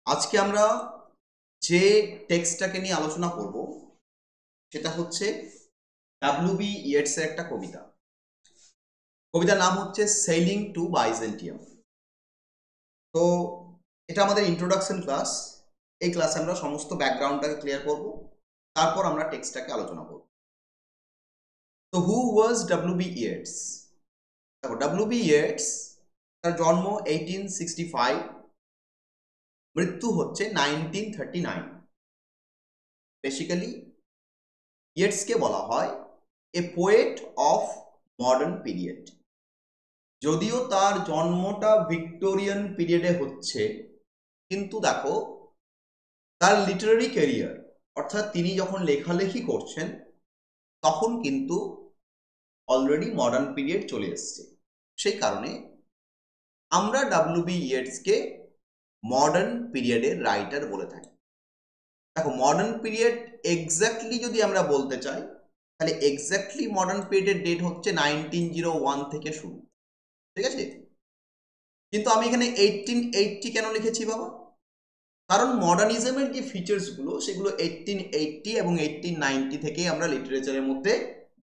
আজকে আমরা যে টেক্সটটাকে নিয়ে আলোচনা করব সেটা হচ্ছে ডাব্লিউ.বি. ইয়েটসের একটা কবিতা। কবিতার নাম হচ্ছে সেইলিং টু বাইজেন্টিয়াম। তো এটা আমাদের ইন্ট্রোডাকশন ক্লাস। এই ক্লাসে আমরা সমস্ত ব্যাকগ্রাউন্ডটাকে ক্লিয়ার করব, তারপর আমরা টেক্সটটাকে আলোচনা করব। তো হু ওয়াজ ডাব্লিউ.বি. ইয়েটস? দেখো, ডাব্লিউ.বি. ইয়েটস তার জন্ম 1865, মৃত্যু হচ্ছে 1939। বেসিক্যালি ইয়েটসকে বলা হয় a poet of modern period. যদিও তার জন্মটা ভিক্টোরিয়ান পিরিয়ডে হচ্ছে, কিন্তু দেখো তার লিটারারি ক্যারিয়ার, অর্থাৎ তিনি যখন লেখালেখি করছেন তখন কিন্তু অলরেডি মডার্ন পিরিয়ড চলে এসছে। সেই কারণে আমরা ডাব্লিউ.বি. ইয়েটসকে মডার্ন পিরিয়ডের রাইটার বলে থাকি। দেখো, মডার্ন পিরিয়ড এক্স্যাক্টলি যদি আমরা বলতে চাই তাহলে এক্স্যাক্টলি মডার্ন পিরিয়ডের ডেট হচ্ছে 1901 থেকে শুরু, ঠিক আছে? কিন্তু আমি এখানে 1880 কেন লিখেছি বাবা? কারণ মডার্নিজমের যে ফিচার্সগুলো সেগুলো 1880 এবং 1890 থেকেই আমরা লিটারেচারের মধ্যে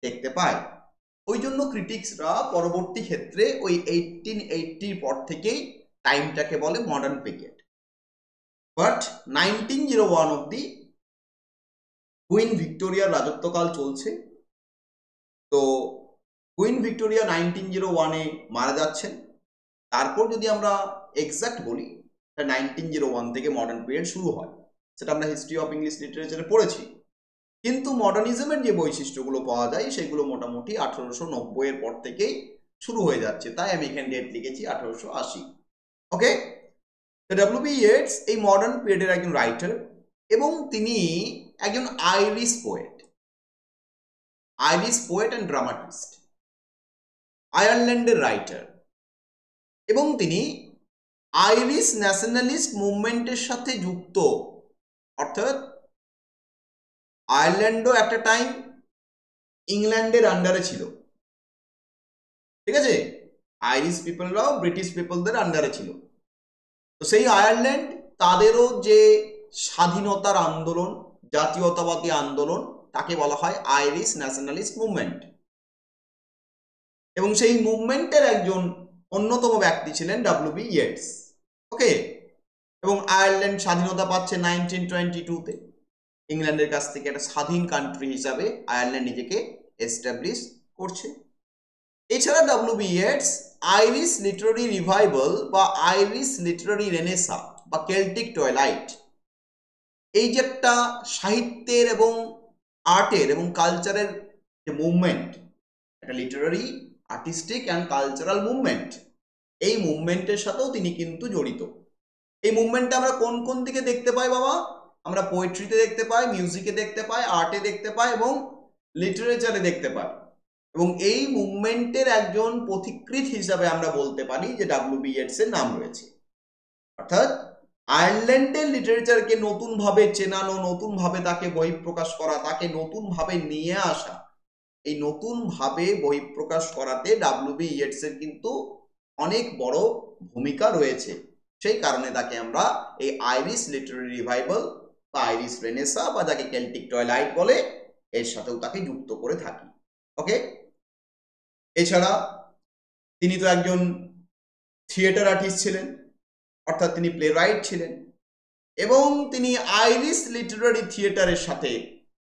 দেখতে পাই। ওই জন্য ক্রিটিক্সরা পরবর্তী ক্ষেত্রে ওই 1880 পর থেকেই টাইমটাকে বলে মডার্ন পিরিয়ড। বাট 1901 অব্দি কুইন ভিক্টোরিয়ার রাজত্বকাল চলছে। তো কুইন ভিক্টোরিয়া 1901-এ মারা যাচ্ছেন। তারপর যদি আমরা এক্সাক্ট বলি, 1901 থেকে মডার্ন পিরিয়ড শুরু হয়। সেটা আমরা হিস্ট্রি অফ ইংলিশ লিটারেচারে পড়েছি। কিন্তু মডার্নিজমের যে বৈশিষ্ট্যগুলো পাওয়া যায় সেগুলো মোটামুটি 1890-এর পর থেকেই শুরু হয়ে যাচ্ছে। তাই আমি এখানে ডেট লিখেছি 1880। ওকে, তো ডাব্লিউ.বি. ইয়েটস এই মডার্ন পিরিয়ডের একজন রাইটার এবং তিনি একজন আইরিশ পোয়েট অ্যান্ড ড্রামাটিস্ট, আয়ারল্যান্ডের রাইটার। এবং তিনি আইরিশ ন্যাশনালিস্ট মুভমেন্টের সাথে যুক্ত। অর্থাৎ আয়ারল্যান্ডও একটা টাইম ইংল্যান্ডের আন্ডারে ছিল, ঠিক আছে? আইরিশ পিপলরাও ব্রিটিশ পিপলদের আন্ডারে ছিল। তো সেই আয়ারল্যান্ড, তাদেরও যে স্বাধীনতার আন্দোলন, জাতীয়তাবাদী আন্দোলন, তাকে বলা হয় আইরিশ ন্যাশনালিস্ট মুভমেন্ট। এবং সেই মুভমেন্টের একজন অন্যতম ব্যক্তি ছিলেন ডাব্লিউ.বি. ইয়েটস। ওকে, এবং আয়ারল্যান্ড স্বাধীনতা পাচ্ছে 1922-তে। ইংল্যান্ডের কাছ থেকে একটা স্বাধীন কান্ট্রি হিসাবে আয়ারল্যান্ড নিজেকে এস্টাবলিশ করছে। এছাড়া ডাব্লিউ.বি. ইয়েটস আইরিশ লিটারারি রিভাইভাল বা আইরিশ লিটারারি রেনেসা বা কেল্টিক টয়লাইট, এই যে একটা সাহিত্যের এবং আর্টের এবং কালচারের যে মুভমেন্ট, একটা Literary, artistic and cultural movement, এই মুভমেন্টের সাথেও তিনি কিন্তু জড়িত। এই মুভমেন্টটা আমরা কোন কোন দিকে দেখতে পাই বাবা? আমরা পোয়েট্রিতে দেখতে পাই, মিউজিকে দেখতে পাই, আর্টে দেখতে পাই এবং লিটারেচারে দেখতে পাই। এবং এই মুভমেন্টের একজন পথিকৃৎ হিসাবে আমরা বলতে পারি যে ডাব্লিউ.বি. ইয়েটসের নাম রয়েছে। অর্থাৎ আয়ারল্যান্ডের লিটারেচারকে নতুনভাবে চেনানো, নতুনভাবে তাকে বহিঃপ্রকাশ করা, তাকে নতুনভাবে নিয়ে আসা, এই নতুনভাবে বহিঃপ্রকাশ করাতে ডাব্লিউ.বি. ইয়েটসের কিন্তু অনেক বড় ভূমিকা রয়েছে। সেই কারণে তাকে আমরা এই আইরিশ লিটারারি রিভাইভাল বা আইরিশ রেনেসা বা যাকে কেল্টিক টয়লাইট বলে, এর সাথেও তাকে যুক্ত করে থাকি। ওকে, এছাড়া তিনি তো একজন থিয়েটার আর্টিস্ট ছিলেন, অর্থাৎ তিনি প্লে রাইট ছিলেন। এবং তিনি আইরিশ লিটারারি থিয়েটারের সাথে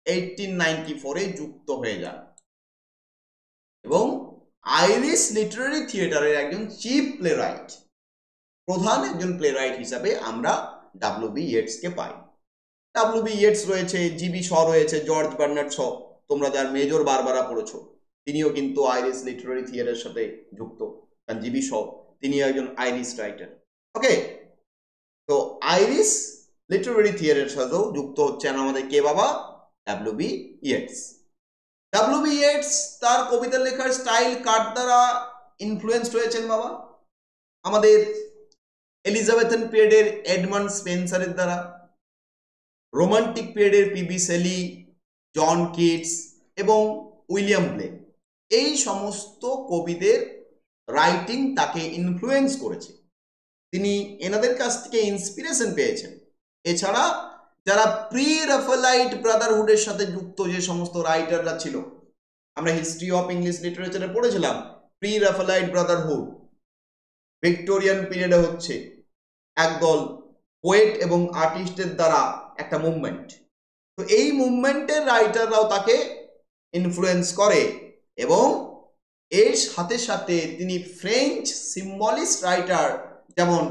1894-এ যুক্ত হয়ে যান এবং আইরিশ লিটারারি থিয়েটারের একজন চিফ প্লে রাইট, প্রধান একজন প্লে রাইট হিসাবে আমরা ডাব্লিউ.বি. ইয়েটসকে পাই। ডাব্লিউ.বি. ইয়েটস রয়েছে, জি.বি. শ রয়েছে, জর্জ বার্নার্ড শ, তোমরা যার মেজর বারবারা পড়েছো, তিনিও কিন্তু আইরিশ লিটারারি থিয়েটারের সাথে যুক্ত। কারণ জি.বি. শ তিনি একজন আইরিশ রাইটার। ওকে, তো আইরিশ লিটারারি থিয়েটারের সাথেও যুক্ত হচ্ছেন আমাদের কে বাবা? ডাব্লিউ.বি. ইয়েটস। ডাব্লিউ.বি. ইয়েটস তার কবিতা লেখার স্টাইল কার দ্বারা ইনফ্লুয়েন্সড হয়েছেন বাবা? আমাদের এলিজাবেথন পিরিয়ডের এডমান্ড স্পেন্সারের দ্বারা, রোমান্টিক পিরিয়ডের পি.বি. শেলি, জন কিটস এবং উইলিয়াম ব্লেক, এই সমস্ত কবিদের রাইটিং তাকে ইনফ্লুয়েন্স করেছে। তিনি এনাদের কাছ থেকে ইন্সপিরেশন পেয়েছেন এছাড়া যারা প্রি রাফেলাইট ব্রাদারহুডের সাথে যুক্ত যে সমস্ত রাইটাররা ছিল, আমরা হিস্ট্রি অফ ইংলিশ লিটারেচারে পড়েছিলাম প্রি রাফেলাইট ব্রাদারহুড ভিক্টোরিয়ান পিরিয়ডে হচ্ছে একদল পোয়েট এবং আর্টিস্টের দ্বারা একটা মুভমেন্ট। তো এই মুভমেন্টের রাইটাররাও তাকে ইনফ্লুয়েন্স করে এবং এর সাথে সাথে তিনি ফ্রেঞ্চ সিম্বলিস্ট রাইটার যেমন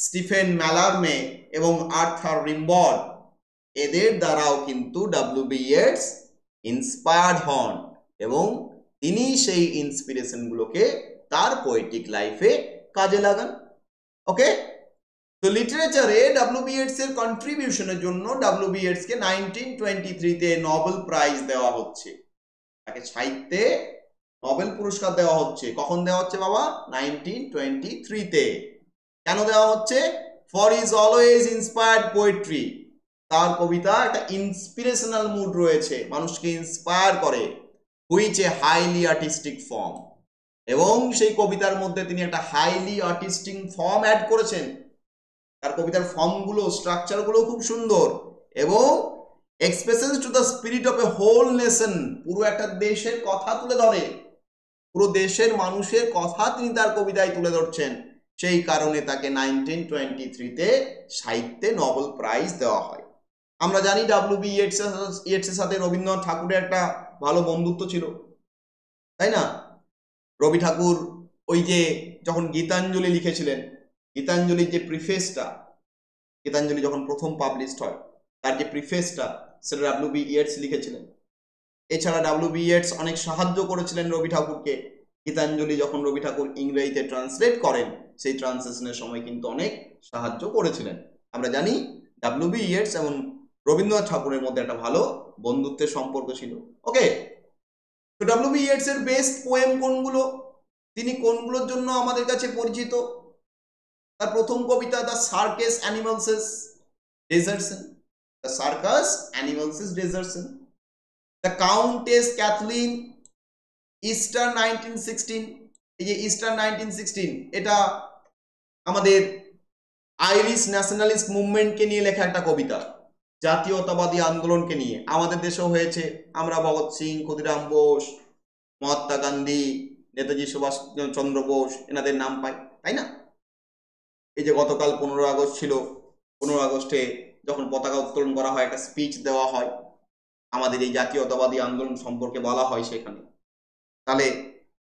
স্টিফেন ম্যালারমে এবং আর্থার রিম্বল এদের দ্বারাও কিন্তু ডব্লিউ.বি. ইয়েটস ইন্সপায়ার্ড হন এবং তিনি সেই ইন্সপিরেশনগুলোকে তার পোয়েটিক লাইফে কাজে লাগান। ওকে, তো লিটারেচারে ডব্লিউ.বি. ইয়েটস এর কন্ট্রিবিউশনের জন্য ডব্লিউ.বি. ইয়েটস কে 1923 তে নোবেল প্রাইজ দেওয়া হচ্ছে, তাকে সাহিত্যে নোবেল পুরস্কার দেওয়া হচ্ছে। কখন দেওয়া হচ্ছে বাবা? 1923 তে। কেন দেওয়া হচ্ছে? For is always inspired poetry, তার কবিতা একটা ইন্সপিরেশনাল মুড রয়েছে, মানুষকে ইন্সপায়ার করে, which a highly artistic form, এবং সেই কবিতার মধ্যে তিনি একটা হাইলি আর্টিস্টিক ফর্ম অ্যাড করেছেন। তার কবিতার ফর্মগুলো, স্ট্রাকচারগুলো খুব সুন্দর এবং expressions to the spirit of a whole nation, পুরো একটা দেশের কথা তুলে ধরে, পুরো দেশের মানুষের কথা তিনি তার কবিতায় তুলে ধরছেন। সেই কারণে তাকে 1923 তে সাহিত্যে নোবেল প্রাইজ দেওয়া হয়। আমরা জানি ডব্লিউ.বি. ইয়েটসের সাথে রবীন্দ্রনাথ ঠাকুরের একটা ভালো বন্ধুত্ব ছিল, তাই না? রবি ঠাকুর ওই যে যখন গীতাঞ্জলি লিখেছিলেন, গীতাঞ্জলির যে প্রিফেসটা, গীতাঞ্জলি যখন প্রথম পাবলিশড হয় তার যে প্রিফেসটা সেটা ডব্লিউ.বি. ইয়েটস লিখেছিলেন। এছাড়া ডব্লিউ.বি. ইয়েটস অনেক সাহায্য করেছিলেন রবি ঠাকুরকে। গীতাঞ্জলি যখন রবি ঠাকুর ইংরেজিতে ট্রান্সলেট করেন সেই ট্রান্সলেশনের সময় কিন্তু অনেক সাহায্য করেছিলেন। আমরা জানি ডব্লিউ.বি. ইয়েটস এবং রবীন্দ্রনাথ ঠাকুরের মধ্যে একটা ভালো বন্ধুত্বের সম্পর্ক ছিল। ওকে, তো ডব্লিউ.বি. ইয়েটস এর বেস্ট পোয়েম কোনগুলো, তিনি কোনগুলোর জন্য আমাদের কাছে পরিচিত? তার প্রথম কবিতা the circus animals desertion, the circus animals desertion, the countess Cathleen, Easter 1916। এই যে ইস্টার 1916 এটা আমাদের আইরিশ ন্যাশনালিস্ট মুভমেন্টকে নিয়ে লেখা একটা কবিতা, জাতীয়তাবাদী আন্দোলনকে নিয়ে। আমাদের দেশেও হয়েছে, আমরা ভগৎ সিং, ক্ষুদিরাম বোস, মহাত্মা গান্ধী, নেতাজি সুভাষ চন্দ্র বোস এনাদের নাম পাই, তাই না? এই যে গতকাল 15 আগস্ট ছিল, 15 আগস্টে যখন পতাকা উত্তোলন করা হয় একটা স্পিচ দেওয়া হয়, আমাদের এই জাতীয়তাবাদী আন্দোলন সম্পর্কে বলা হয় সেখানে। তাহলে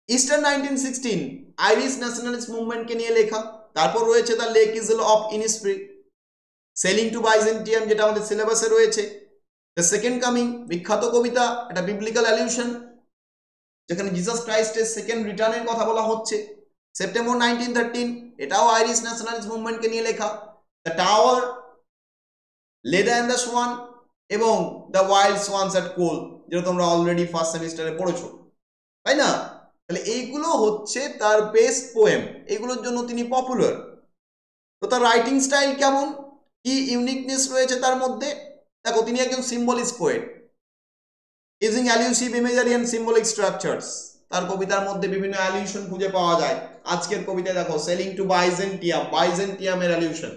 ইস্টার 1916 আইরিশ ন্যাশনালিস্ট মুভমেন্টকে নিয়ে লেখা। তারপর রয়েছে the lake isle of Innisfree, sailing to Byzantium যেটা আমাদের সিলেবাসে রয়েছে, দ্য সেকেন্ড কামিং বিখ্যাত কবিতা, একটা বিবলিক্যাল অ্যালিউশন যেখানে জিসাস ক্রাইস্টের সেকেন্ড রিটার্নের কথা বলা হচ্ছে, সেপ্টেম্বর 1913 এটাও আইরিশ ন্যাশনালিস্ট মুভমেন্টকে নিয়ে লেখা, the tower, Leda and the swan এবং the wild swans at Coole, যেটা তোমরা অলরেডি ফার্স্ট সেমিস্টারে পড়েছো, তাই না? তাহলে এইগুলো হচ্ছে তার বেস্ট পোয়েম, এগুলোর জন্য তিনি পপুলার। তো তার রাইটিং স্টাইল কেমন, কি ইউনিকনেস রয়েছে তার মধ্যে? দেখো, তিনি একজন symbolist poet, using allusive imagery and symbolic structures. তার কবিতার মধ্যে বিভিন্ন অ্যালিউশন খুঁজে পাওয়া যায়। আজকের কবিতায় দেখো, সেলিং টু বাইজেন্টিয়াম, বাইজেন্টিয়ামের অ্যালিউশন।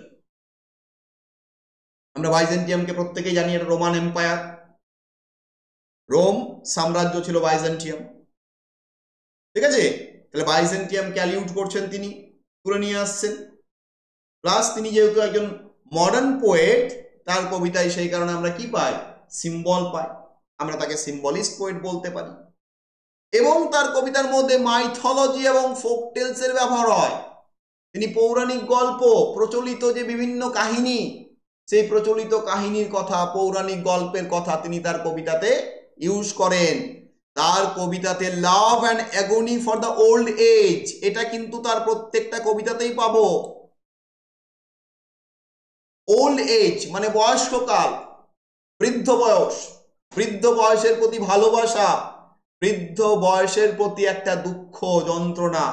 আমরা বাইজেন্টিয়ামকে প্রত্যেকেই জানি এটা রোমান এম্পায়ার, রোম সাম্রাজ্য ছিল বাইজেন্টিয়াম, ঠিক আছে? তাহলে বাইজেন্টিয়ামকে অ্যালিউট করছেন তিনি, তুলে নিয়ে আসছেন। প্লাস তিনি যেহেতু একজন মডার্ন পোয়েট, তার কবিতায় সেই কারণে আমরা কি পাই? সিম্বল পাই, আমরা তাকে সিম্বলিস্ট পোয়েট বলতে পারি। এবং তার কবিতার মধ্যে মাইথোলজি এবং ফোক টেলস এর ব্যবহার হয়। তিনি পৌরাণিক গল্প, প্রচলিত যে বিভিন্ন কাহিনী, সেই প্রচলিত কাহিনীর কথা, পৌরাণিক গল্পের কথা তিনি তার কবিতাতে ইউজ করেন। তার কবিতাতে love and agony for the old age, এটা কিন্তু তার প্রত্যেকটা কবিতাতেই পাবো। ওল্ড এজ মানে বয়স্ককাল, বৃদ্ধ বয়স, বৃদ্ধ বয়সের প্রতি ভালোবাসা, বৃদ্ধ বয়সের প্রতি একটা দুঃখ যন্ত্রণা,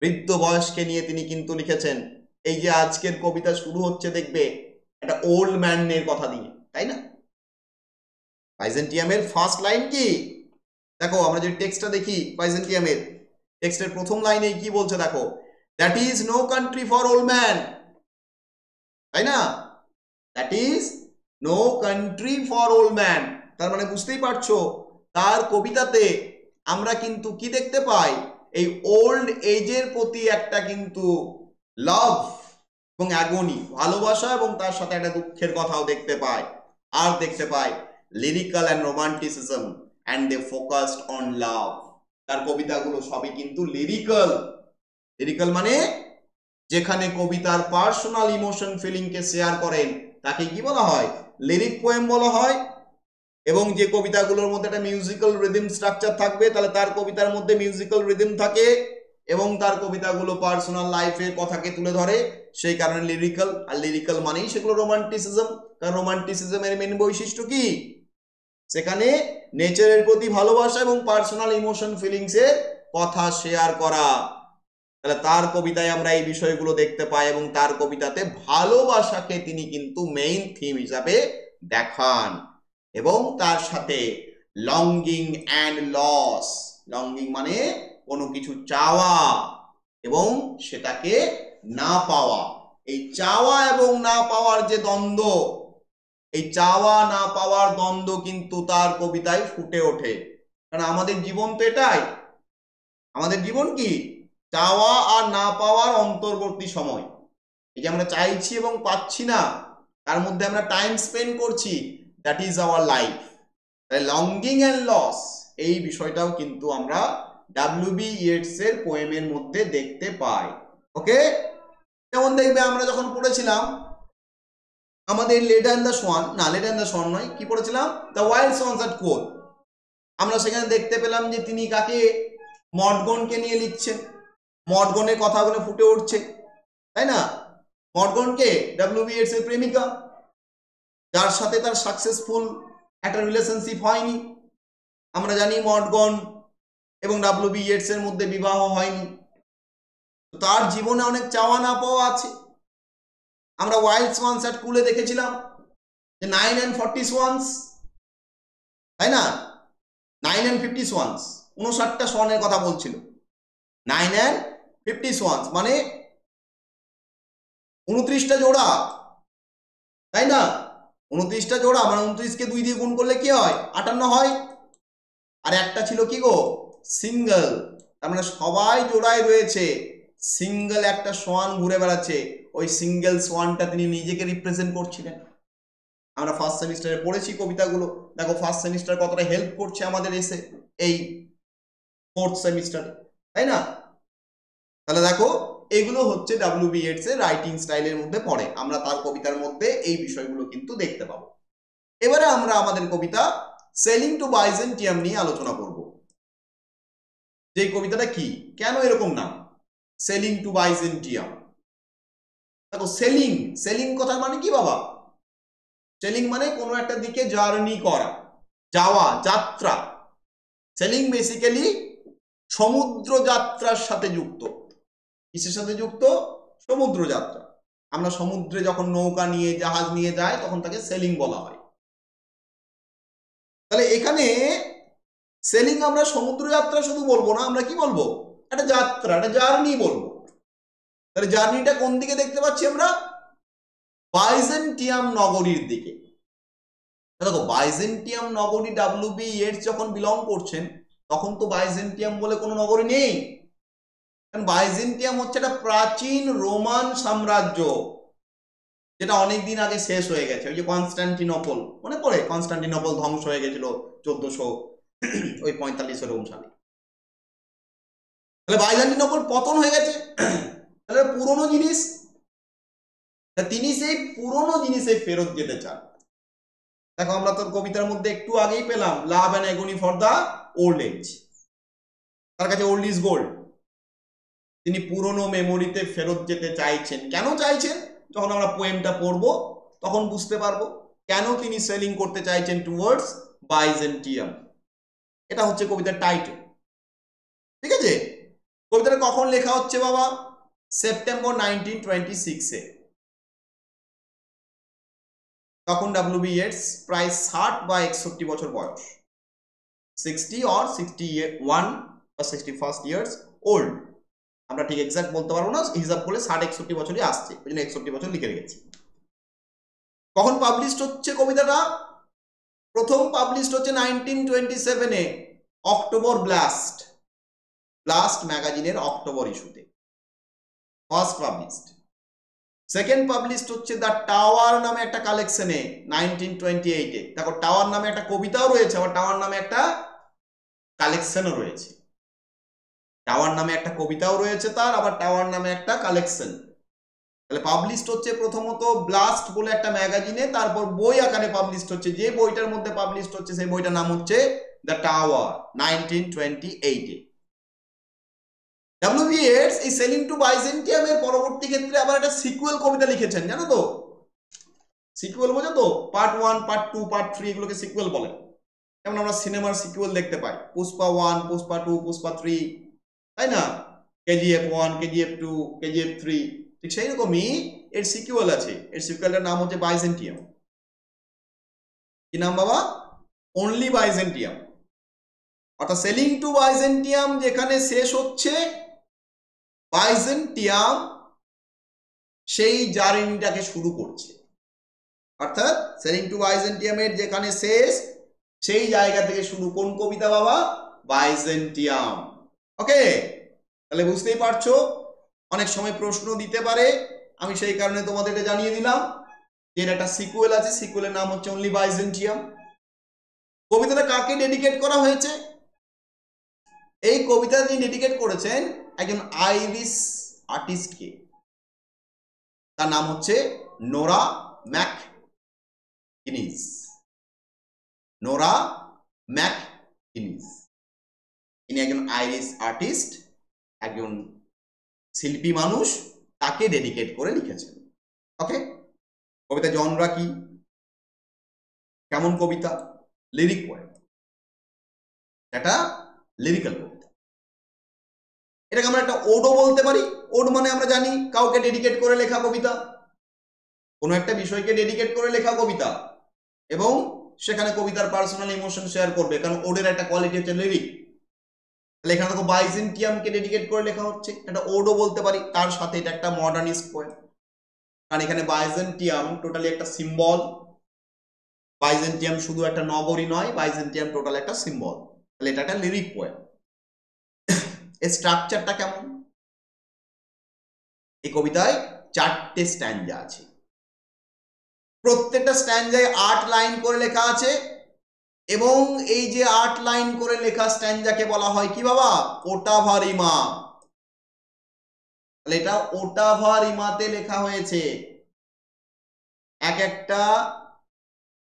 বৃদ্ধ বয়সকে নিয়ে তিনি কিন্তু লিখেছেন। এই যে আজকের কবিতা শুরু হচ্ছে দেখবে একটা ওল্ড ম্যানের কথা দিয়ে, তাই না? বাইজেন্টিয়ামের ফার্স্ট লাইন কি দেখো, আমরা যদি টেক্সটটা দেখি বাইজেন্টিয়ামের টেক্সটের প্রথম লাইনে কি বলছে দেখো, that is no country for old man, তাই না? That is no country for old man. তার মানে বুঝতেই পারছো তার কবিতাতে আমরা কিন্তু কি দেখতে পাই, এই ওল্ড এজের প্রতি একটা কিন্তু লাভ এবং অ্যাগনি, ভালোবাসা, এবং তার সাথে একটা দুঃখের কথাও দেখতে পাই। আর দেখতে পাই lyrical and romanticism and they focused on love. তার কবিতাগুলো সবই কিন্তু লিরিক্যাল। লিরিক্যাল মানে যেখানে কবিতার পার্সোনাল ইমোশন ফিলিংকে শেয়ার করেন তাকে কি বলা হয়, লিরিক পোয়েম বলা হয়। এবং যে কবিতাগুলোর মধ্যে একটা মিউজিক্যাল রিদম স্ট্রাকচার থাকবে, তাহলে তার কবিতার মধ্যে মিউজিক্যাল রিদম থাকে এবং তার কবিতাগুলো পার্সোনাল লাইফের কথাকে তুলে ধরে, সেই কারণে লিরিক্যাল। আর লিরিক্যাল মানেই সেগুলো রোমান্টিসিজম, কারণ রোমান্টিসিজমের মেন বৈশিষ্ট্য কি, সেখানে নেচারের প্রতি ভালোবাসা এবং পার্সোনাল ইমোশন ফিলিংসের কথা শেয়ার করা। তাহলে তার কবিতায় আমরা এই বিষয়গুলো দেখতে পাই এবং তার কবিতাতে ভালোবাসাকে তিনি কিন্তু মেইন থিম হিসাবে দেখান। এবং তার সাথে লঙ্গিং অ্যান্ড লস, লঙ্গিং মানে কোনো কিছু চাওয়া এবং সেটাকে না পাওয়া, এই চাওয়া এবং না পাওয়ার যে দ্বন্দ্ব, এই চাওয়া না পাওয়ার দ্বন্দ্ব কিন্তু তার কবিতায় ফুটে ওঠে। কারণ আমাদের জীবন তো এটাই, আমাদের জীবন কি চাওয়া আর না পাওয়ার অন্তর্বর্তী সময়। এই যে আমরা চাইছি এবং পাচ্ছি না, তার মধ্যে আমরা টাইম স্পেন্ড করছি, দ্যাট ইজ আওয়ার লাইফ। তাই লঙ্গিং অ্যান্ড লস এই বিষয়টাও কিন্তু আমরা ডাব্লিউ.বি. ইয়েটসের পোয়েমের মধ্যে দেখতে পাই। ওকে, যেমন দেখবে আমরা যখন পড়েছিলাম আমাদের লেড অ্যান্ড দ্য সোয়ান, না লেড অ্যান্ড দ্য সোয়ান নয়, কি পড়েছিলাম, দ্য ওয়াইল্ড সন্স অ্যাট কোল। আমরা সেখানে দেখতে পেলাম যে তিনি কাকে, মডগনকে নিয়ে লিখছেন, মডগনের কথাগুলো ফুটে উঠছে, তাই না। মডগনকে ডাব্লিউ.বি. ইয়েটস এর প্রেমিকা, যার সাথে তার সাকসেসফুল একটা রিলেশনশিপ হয়নি। আমরা জানি মডগন এবং ডাব্লিউ.বি. ইয়েটস এর মধ্যে বিবাহ হয়নি, তার জীবনে অনেক চাওয়া না পাওয়া আছে। আমরা ওয়াইল্ড সোয়ান্স অ্যাট কুলে দেখেছিলাম যে 9 and 40 সোয়ান্স, তাই না, 9 and 50 সোয়ান্স, 59টা সোয়ানের কথা বলছিল। 9 and 50 সোয়ান্স মানে 29টা জোড়া, তাই না, 29টা জোড়া মানে 29কে 2 দিয়ে গুণ করলে কি হয়, 58 হয়। আর একটা ছিল কি গো, সিঙ্গেল, তার মানে সবাই জোড়ায় রয়েছে, সিঙ্গেল একটা সোয়ান ঘুরে বেড়াচ্ছে, ওই সিঙ্গেল সোয়ানটা তিনি নিজেকে রিপ্রেজেন্ট করছিলেন। আমরা ফার্স্ট সেমিস্টারে পড়েছি কবিতাগুলো, দেখো ফার্স্ট সেমিস্টার কতটা হেল্প করছে আমাদের এসে এই ফোর্থ সেমিস্টারে, তাই না। তাহলে দেখো এগুলো হচ্ছে ডাব্লিউ.বি. ইয়েটস এর রাইটিং স্টাইলের মধ্যে পড়ে, আমরা তার কবিতার মধ্যে এই বিষয়গুলো কিন্তু দেখতে পাবো। এবারে আমরা আমাদের কবিতা সেলিং টু বাইজেন্টিয়াম নিয়ে আলোচনা করব। যে কবিতাটা কি, কেন এরকম নাম, সেলিং টু বাইজেন্টিয়াম। দেখো সেলিং, সেলিং কথার মানে কি বাবা, সেলিং মানে কোনো একটা দিকে জার্নি করা, যাওয়া, যাত্রা। সেলিং বেসিক্যালি সমুদ্র যাত্রার সাথে যুক্ত। কিসের সাথে যুক্ত, সমুদ্র যাত্রা। আমরা সমুদ্রে যখন নৌকা নিয়ে জাহাজ নিয়ে যাই তখন তাকে সেলিং বলা হয়। তাহলে এখানে সেলিং আমরা সমুদ্র যাত্রা শুধু বলবো না, আমরা কি বলবো, একটা যাত্রা, একটা জার্নি বলবো। তাহলে জার্নিটা কোন দিকে দেখতে পাচ্ছি আমরা, বাইজেন্টিয়াম নগরীর দিকে। দেখো বাইজেন্টিয়াম নগরী ডাব্লিউ.বি. ইয়েটস যখন বিলং করছেন তখন তো বাইজেন্টিয়াম বলে কোনো নগরী নেই, কারণ বাইজেন্টিয়াম হচ্ছে একটা প্রাচীন রোমান সাম্রাজ্য, যেটা অনেকদিন আগে শেষ হয়ে গেছে। ওই যে কনস্টান্টিনোপল মনে পড়ে, কনস্টান্টিনোপল ধ্বংস হয়ে গেছিল 1445 রোম সালে। তাহলে বাইজেন্টিনোপল পতন হয়ে গেছে, তাহলে পুরনো জিনিস, তিনি সেই পুরনো জিনিসে ফেরত যেতে চান। দেখো আমরা তোর কবিতার মধ্যে একটু আগেই পেলাম love and agony for the old age, তার কাছে ওল্ড ইজ গোল্ড। তিনি পুরনো মেমোরিতে ফেরত যেতে চাইছেন। কেন চাইছেন, যখন আমরা পোয়েমটা পড়বো তখন বুঝতে পারবো কেন তিনি সেলিং করতে চাইছেন টুয়ার্ডস বাইজেন্টিয়াম। এটা হচ্ছে কবিতার টাইটেল, ঠিক আছে। কবিতাটা কখন লেখা হচ্ছে বাবা, সেপ্টেম্বর 1926-এ। তখন ডাব্লিউ.বি. ইয়েটস প্রায় 60 বা 61 বছর বয়স, 60 or 61 বা 61 ইয়ার্স ওল্ড। আমরা ঠিক এক্সাক্ট বলতে পারবো না, হিসাব করলে 60-61 বছরই আসছে, ওই জন্য 61 বছর লিখে রেখেছি। কখন পাবলিশড হচ্ছে কবিতাটা? প্রথম পাবলিশড হচ্ছে 1927-এ অক্টোবর ব্লাস্ট ম্যাগাজিনের অক্টোবর ইস্যুতে ফার্স্ট পাবলিশড। সেকেন্ড পাবলিশড হচ্ছে দ্য টাওয়ার নামে একটা কালেকশনে 1928-এ। দেখো টাওয়ার নামে একটা কবিতাও রয়েছে, আবার টাওয়ার নামে একটা কালেকশনও রয়েছে। টাওয়ার নামে একটা কবিতাও রয়েছে তার, আবার টাওয়ার নামে একটা কালেকশন। তাহলে পাবলিশড হচ্ছে প্রথমত ব্লাস্ট বলে একটা ম্যাগাজিনে, তারপর বই আকারে পাবলিশড হচ্ছে। যে বইটার মধ্যে পাবলিশড হচ্ছে সেই বইটার নাম হচ্ছে দ্য টাওয়ার 1928-এ। ডব্লিউ বি ইয়েটস এই সেলিং টু বাইজেন্টিয়াম এর পরবর্তী ক্ষেত্রে আবার একটা সিকুয়েল কবিতা লিখেছেন, জানো তো? সিকুয়েল বোঝো তো? পার্ট 1, পার্ট 2, পার্ট 3 এগুলোকে সিকুয়েল বলে। যেমন আমরা সিনেমার সিকুয়েল দেখতে পাই, পুষ্পা 1, পুষ্পা 2, পুষ্পা 3, তাই না? কেজিএফ 1, কেজিএফ 2, কেজিএফ 3, ঠিক সেই রকমই এর সিকুয়েল আছে। এর সিকুয়েলটার নাম হচ্ছে বাইজেন্টিয়াম। কি নাম বাবা? Only Byzantium. অর্থাৎ সেলিং টু বাইজেন্টিয়াম যেখানে শেষ হচ্ছে, বাইজেন্টিয়াম সেই জার্নিটাকে শুরু করছে। অর্থাৎ সেলিং টু বাইজেন্টিয়ামের যেখানে শেষ, সেই জায়গা থেকে শুরু কোন কবিতা বাবা? বাইজেন্টিয়াম। ওকে, তাহলে বুঝতেই পারছো অনেক সময় প্রশ্ন দিতে পারে, আমি সেই কারণে তোমাদেরকে জানিয়ে দিলাম যে এর একটা সিকুয়েল আছে, সিকুয়েলের নাম হচ্ছে অনলি বাইজেন্টিয়াম। কবিতাটা কাকে ডেডিকেট করা হয়েছে? এই কবিতা যিনি ডেডিকেট করেছেন একজন আইরিশ আর্টিস্টকে, তার নাম হচ্ছে নোরা ম্যাকগিনিস। নোরা ম্যাকগিনিস, ইনি একজন আইরিশ আর্টিস্ট, একজন শিল্পী মানুষ, তাকে ডেডিকেট করে লিখেছেন। ওকে, কবিতা জনরা কি, কেমন কবিতা? লিরিক পোয়েম, এটা লিরিক্যাল কবিতা। এটাকে আমরা একটা ওডও বলতে পারি। ওড মানে আমরা জানি কাউকে ডেডিকেট করে লেখা কবিতা, কোনো একটা বিষয়কে ডেডিকেট করে লেখা কবিতা, এবং সেখানে কবিতার পার্সোনাল ইমোশন শেয়ার করবে, কারণ ওডের একটা কোয়ালিটি হচ্ছে লিরিক। তাহলে এখানে দেখো বাইজেন্টিয়ামকে ডেডিকেট করে লেখা হচ্ছে, এটা ওডও বলতে পারি। তার সাথে এটা একটা মডার্নিস্ট পোয়েম, কারণ এখানে বাইজেন্টিয়াম টোটালি একটা সিম্বল। বাইজেন্টিয়াম শুধু একটা নগরী নয়, বাইজেন্টিয়াম টোটাল একটা সিম্বল। তাহলে এটা একটা লিরিক পোয়েম। এর স্ট্রাকচারটা কেমন? এই কবিতায় 4টে স্ট্যান্জা আছে, প্রত্যেকটা স্ট্যান্জায় 8 লাইন করে লেখা আছে, এবং এই যে 8 লাইন করে লেখা স্ট্যান্জাকে বলা হয় কি বাবা? ওটাভা রিমা। তাহলে এটা ওটাভা রিমাতে লেখা হয়েছে। এক একটা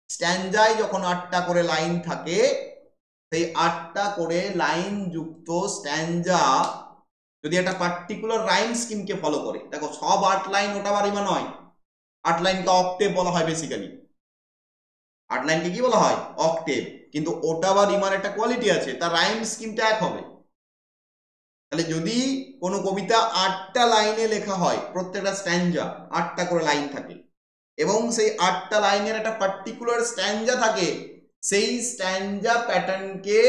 স্ট্যান্জায় যখন 8টা করে লাইন থাকে, সেই 8টা করে লাইন যুক্ত স্ট্যান্জা যদি একটা পার্টিকুলার রাইম স্কিমকে ফলো করে, দেখো সব 8 লাইন ওটাভা রিমা নয়। 8 লাইনকে অক্টেভ বলা হয় বেসিক্যালি। 8 লাইনকে কি বলা হয়? অক্টেভ। কিন্তু ওটাভা রিমার একটা কোয়ালিটি আছে, তার রাইম স্কিমটা এক হবে। তাহলে যদি কোনো কবিতা 8টা লাইনে লেখা হয়, প্রত্যেকটা স্ট্যান্জা 8টা করে লাইন থাকে, এবং সেই 8টা লাইনের একটা পার্টিকুলার স্ট্যান্জা থাকে, সেই স্ট্যান্জা প্যাটার্নকে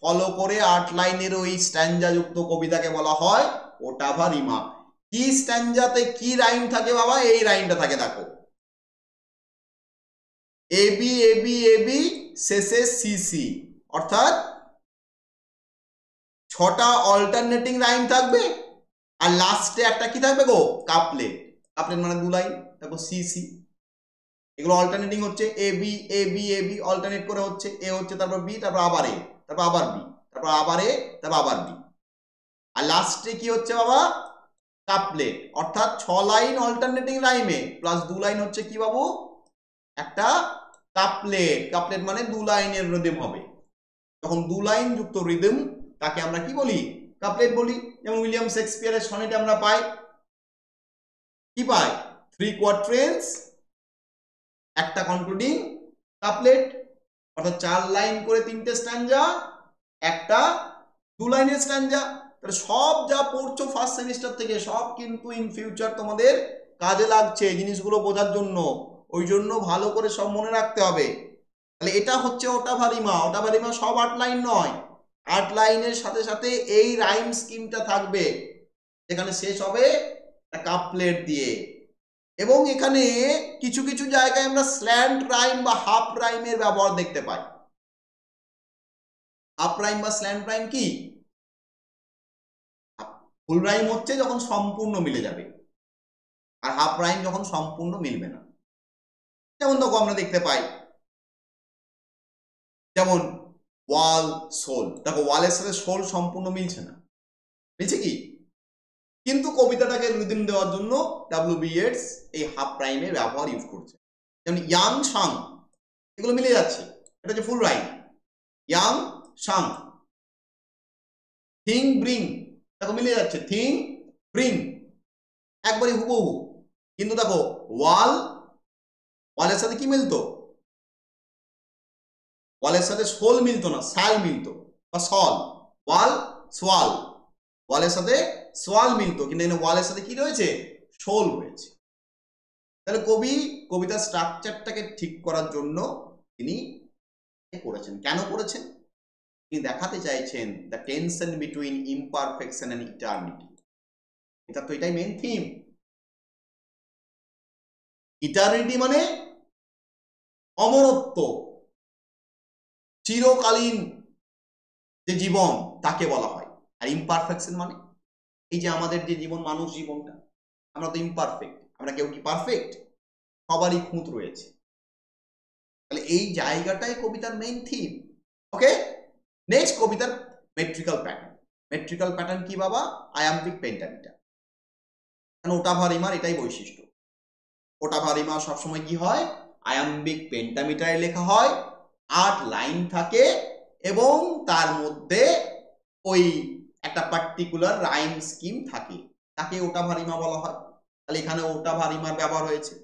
ফলো করে 8 লাইনের ওই স্ট্যান্জা যুক্ত কবিতাকে বলা হয় ওটাভা রিমা। কি স্ট্যান্জাতে কি রাইম থাকে বাবা? এই রাইমটা থাকে, দেখো এবি এবি এবি শেষে সিসি, অর্থাৎ 6টা অল্টারনেটিং লাইন থাকবে, আর লাস্টে একটা কি থাকবে গো? কাপলেট। কাপলেট মানে 2 লাইন, তারপর সিসি। এগুলো অল্টারনেটিং হচ্ছে, A B A B A B alternate করে হচ্ছে, এ হচ্ছে, তারপর বি, তারপর আবার এ, তারপর আবার বি, তারপর আবার এ, তারপর আবার বি, আর লাস্টে কি হচ্ছে বাবা? কাপলেট। অর্থাৎ 6 লাইন অল্টারনেটিং লাইনে প্লাস 2 লাইন হচ্ছে কি বাবু? একটা কাপলেট। কাপলেট মানে 2 লাইনের রিদম হবে। তখন 2 লাইন যুক্ত রিদম, তাকে আমরা কি বলি? কাপলেট বলি। যেমন উইলিয়াম শেক্সপিয়ারের সনেটে আমরা পাই, কি পাই? 3 কোয়াট্রেন্স, একটা কনক্লুডিং কাপলেট, অর্থাৎ 4 লাইন করে 3টে স্ট্যান্জা, একটা 2 লাইনের স্ট্যান্জা। তাহলে সব যা পড়ছো ফার্স্ট সেমিস্টার থেকে, সব কিন্তু ইন ফিউচার তোমাদের কাজে লাগছে জিনিসগুলো বোঝার জন্য। ওই জন্য ভালো করে সব মনে রাখতে হবে। তাহলে এটা হচ্ছে ওটাভা রিমা। ওটাভা রিমা সব 8 লাইন নয়, 8 লাইনের সাথে সাথে এই রাইম স্কিমটা থাকবে, যেখানে শেষ হবে কাপলেট দিয়ে, এবং এখানে কিছু কিছু জায়গায় আমরা স্ল্যান্ট রাইম বা হাফ রাইমের ব্যবহার দেখতে পাই। হাফ রাইম বা স্ল্যান্ট রাইম কি? ফুল রাইম হচ্ছে যখন সম্পূর্ণ মিলে যাবে, আর হাফ রাইম যখন সম্পূর্ণ মিলবে না। যেমন দেখো আমরা দেখতে পাই, যেমন ওয়াল সোল, দেখো ওয়ালের সাথে সোল সম্পূর্ণ মিলছে না, মিলছে কি? কিন্তু কবিতাটাকে রিদিম দেওয়ার জন্য ডাব্লিউ.বি. ইয়েটস এই হাফ রাইমের ব্যবহার ইউজ করছে। যেমন ইয়াং সাং, এগুলো মিলে যাচ্ছে, এটা হচ্ছে ফুল রাইম। ইয়াং সাং। থিং ব্রিং, দেখো মিলে যাচ্ছে, থিং ব্রিং, একবারই হুবহু। কিন্তু দেখো ওয়াল, ওয়ালের সাথে কি মিলতো? ওয়ালের সাথে সোল মিলতো না, শাল মিলতো বা সল। ওয়াল সোয়াল, ওয়ালের সাথে সোয়াল মিলতো, কিন্তু এখানে ওয়ালের সাথে কি রয়েছে? সোল রয়েছে। তাহলে কবি কবিতার স্ট্রাকচারটাকে ঠিক করার জন্য তিনি করেছেন। কেন করেছেন? তিনি দেখাতে চাইছেন the tension between imperfection and eternity. এটা তো এটাই মেইন থিম। ইটারনিটি মানে অমরত্ব, চিরকালীন যে জীবন তাকে বলা হয়। আর ইমপারফেকশন মানে এই যে আমাদের যে জীবন, মানুষ জীবনটা, আমরা তো ইমপারফেক্ট। আমরা কেউ কি পারফেক্ট? সবারই খুঁত রয়েছে। তাহলে এই জায়গাটাই কবিতার মেইন থিম। ওকে, নেক্সট কবিতার মেট্রিক্যাল প্যাটার্ন। মেট্রিক্যাল প্যাটার্ন কি বাবা? Iambic pentameter. কারণ ওটাভা রিমার এটাই বৈশিষ্ট্য। ওটাভা রিমা সবসময় কি হয়? আয়াম্বিক পেন্টামিটারে লেখা হয়, 8 লাইন থাকে এবং তার মধ্যে ওই একটা পার্টিকুলার রাইম স্কিম থাকে, তাকে ওটাভা রিমা বলা হয়। তাহলে এখানে ওটাভা রিমার ব্যবহার হয়েছে।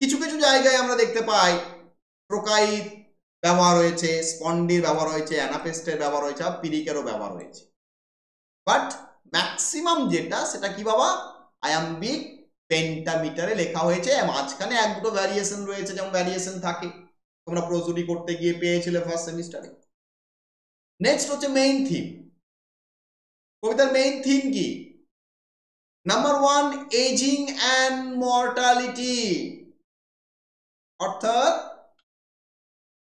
কিছু কিছু জায়গায় আমরা দেখতে পাই প্রোকাইড ব্যবহার হয়েছে, স্পন্ডির ব্যবহার হয়েছে, অ্যানাপেস্টের ব্যবহার হয়েছে, আর পিরিকেরও ব্যবহার হয়েছে। বাট ম্যাক্সিমাম যেটা, সেটা কি বাবা? আয়াম্বিক পেন্টামিটারে লেখা হয়েছে। মাঝখানে এক দুটো ভ্যারিয়েশন রয়েছে, যেমন ভ্যারিয়েশন থাকে, তোমরা প্রস্তুতি করতে গিয়ে পেয়েছিলে ফার্স্ট সেমিস্টারে। নেক্সট হচ্ছে মেইন থিম। কবিতার মেইন থিম কি? Number 1, aging and mortality. অর্থাৎ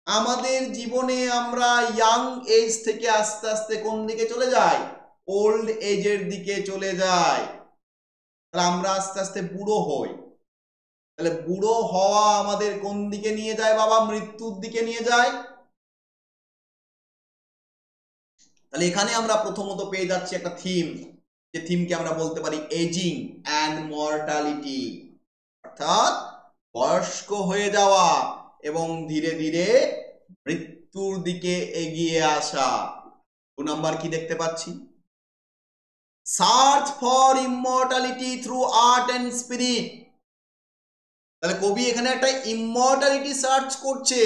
আমাদের জীবনে আমরা ইয়াং এজ থেকে আস্তে আস্তে কোন দিকে চলে যাই? ওল্ড এজের দিকে চলে যাই। তাহলে আমরা আস্তে আস্তে বুড়ো হই। তাহলে বুড়ো হওয়া আমাদের কোন দিকে নিয়ে যায় বাবা? মৃত্যুর দিকে নিয়ে যায়। তাহলে এখানে আমরা প্রথমত পেয়ে যাচ্ছি একটা থিম, যে থিমকে আমরা বলতে পারি এজিং অ্যান্ড মর্টালিটি। অর্থাৎ বয়স্ক হয়ে যাওয়া এবং ধীরে ধীরে মৃত্যুর দিকে এগিয়ে আসা। 2 নাম্বার কি দেখতে পাচ্ছি? Search for immortality through art and spirit. তাহলে কবি এখানে একটা ইমমর্টালিটি সার্চ করছে।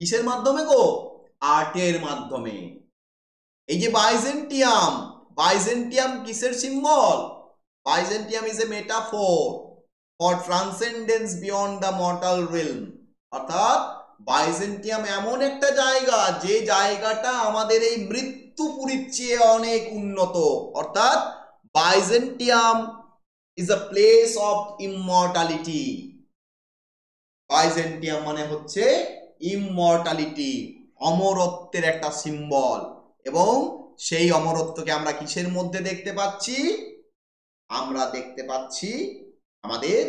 কিসের মাধ্যমে গো? আর্টের মাধ্যমে। এই যে বাইজেন্টিয়াম, বাইজেন্টিয়াম কিসের সিম্বল? Byzantium is a metaphor for transcendence beyond the mortal realm. অর্থাৎ বাইজেন্টিয়াম এমন একটা জায়গা, যে জায়গাটা আমাদের এই মৃত্যুপুরীর চেয়ে অনেক উন্নত। অর্থাৎ Byzantium is a place of immortality. Byzantium মানে হচ্ছে ইমমর্টালিটি, অমরত্বের একটা সিম্বল। এবং সেই অমরত্বকে আমরা কিসের মধ্যে দেখতে পাচ্ছি? আমরা দেখতে পাচ্ছি আমাদের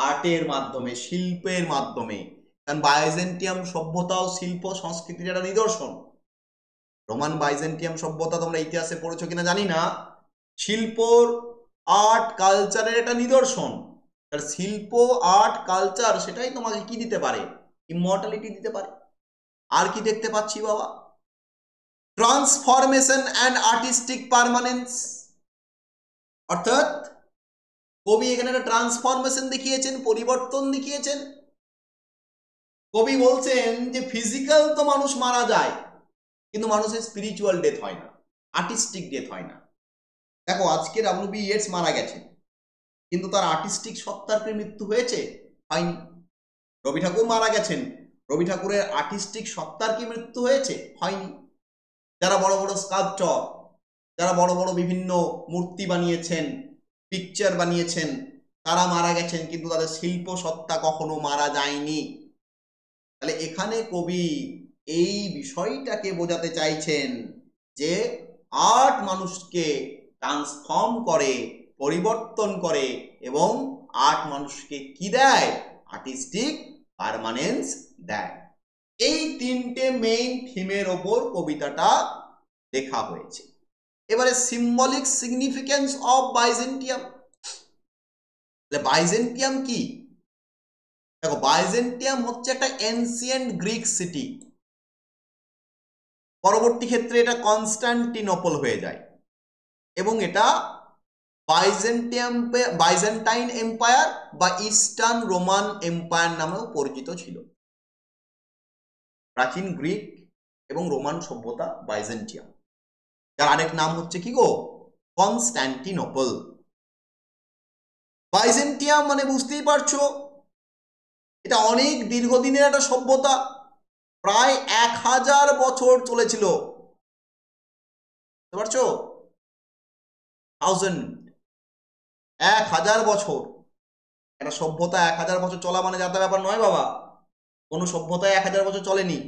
আর্টের মাধ্যমে, শিল্পের মাধ্যমে। কারণ বাইজেন্টিয়াম সভ্যতা ও শিল্প সংস্কৃতির একটা নিদর্শন। রোমান বাইজেন্টিয়াম সভ্যতা তোমরা ইতিহাসে পড়েছো কিনা জানি না, শিল্প আর্ট কালচারের একটা নিদর্শন। আর শিল্প আর্ট কালচার সেটাই তোমাকে কি দিতে পারে? ইমমর্টালিটি দিতে পারে। আর কি দেখতে পাচ্ছি বাবা? Transformation and artistic permanence. অর্থাৎ কবি এখানে একটা ট্রান্সফরমেশন দেখিয়েছেন, পরিবর্তন দেখিয়েছেন। কবি বলছেন যে ফিজিক্যাল তো মানুষ মারা যায়, কিন্তু মানুষের স্পিরিচুয়াল ডেথ হয় না, আর্টিস্টিক ডেথ হয় না। দেখো আজকে ডাব্লিউ.বি. ইয়েটস মারা গেছেন, কিন্তু তার আর্টিস্টিক সত্তার কি মৃত্যু হয়েছে? হয়নি। রবি ঠাকুর মারা গেছেন, রবি ঠাকুরের আর্টিস্টিক সত্তার কি মৃত্যু হয়েছে? হয়নি। যারা বড় বড় স্কাল্পচর, যারা বড় বড় বিভিন্ন মূর্তি বানিয়েছেন, পিকচার বানিয়েছেন, তারা মারা গেছেন, কিন্তু তাদের শিল্প সত্তা কখনো মারা যায়নি। তাহলে এখানে কবি এই বিষয়টাকে বোঝাতে চাইছেন যে আর্ট মানুষকে ট্রান্সফর্ম করে, পরিবর্তন করে, এবং আর্ট মানুষকে কি দেয়? আর্টিস্টিক পার্মানেন্স দেয়। এই তিনটে মেইন থিমের ওপর কবিতাটা লেখা হয়েছে। এবারে symbolic significance of Byzantium. Byzantium কি? দেখো, বাইজেন্টিয়াম হচ্ছে একটা এনসিয়েন্ট গ্রিক সিটি। পরবর্তী ক্ষেত্রে এটা কনস্টান্টিনোপল হয়ে যায়, এবং এটা বাইজেন্টাইন এম্পায়ার বা ইস্টার্ন রোমান এম্পায়ার নামেও পরিচিত ছিল। প্রাচীন গ্রিক এবং রোমান সভ্যতা বাইজেন্টিয়াম, যার আরেক নাম হচ্ছে কি গো? কনস্টান্টিনোপল। বাইজেন্টিয়াম মানে বুঝতেই পারছো, এটা অনেক দীর্ঘদিনের একটা সভ্যতা, প্রায় 1000 বছর চলেছিল। বুঝতে পারছো? 1000 বছর। একটা সভ্যতা 1000 বছর চলা মানে যাতা ব্যাপার নয় বাবা। কোনো সভ্যতায় 1000 বছর চলেনি।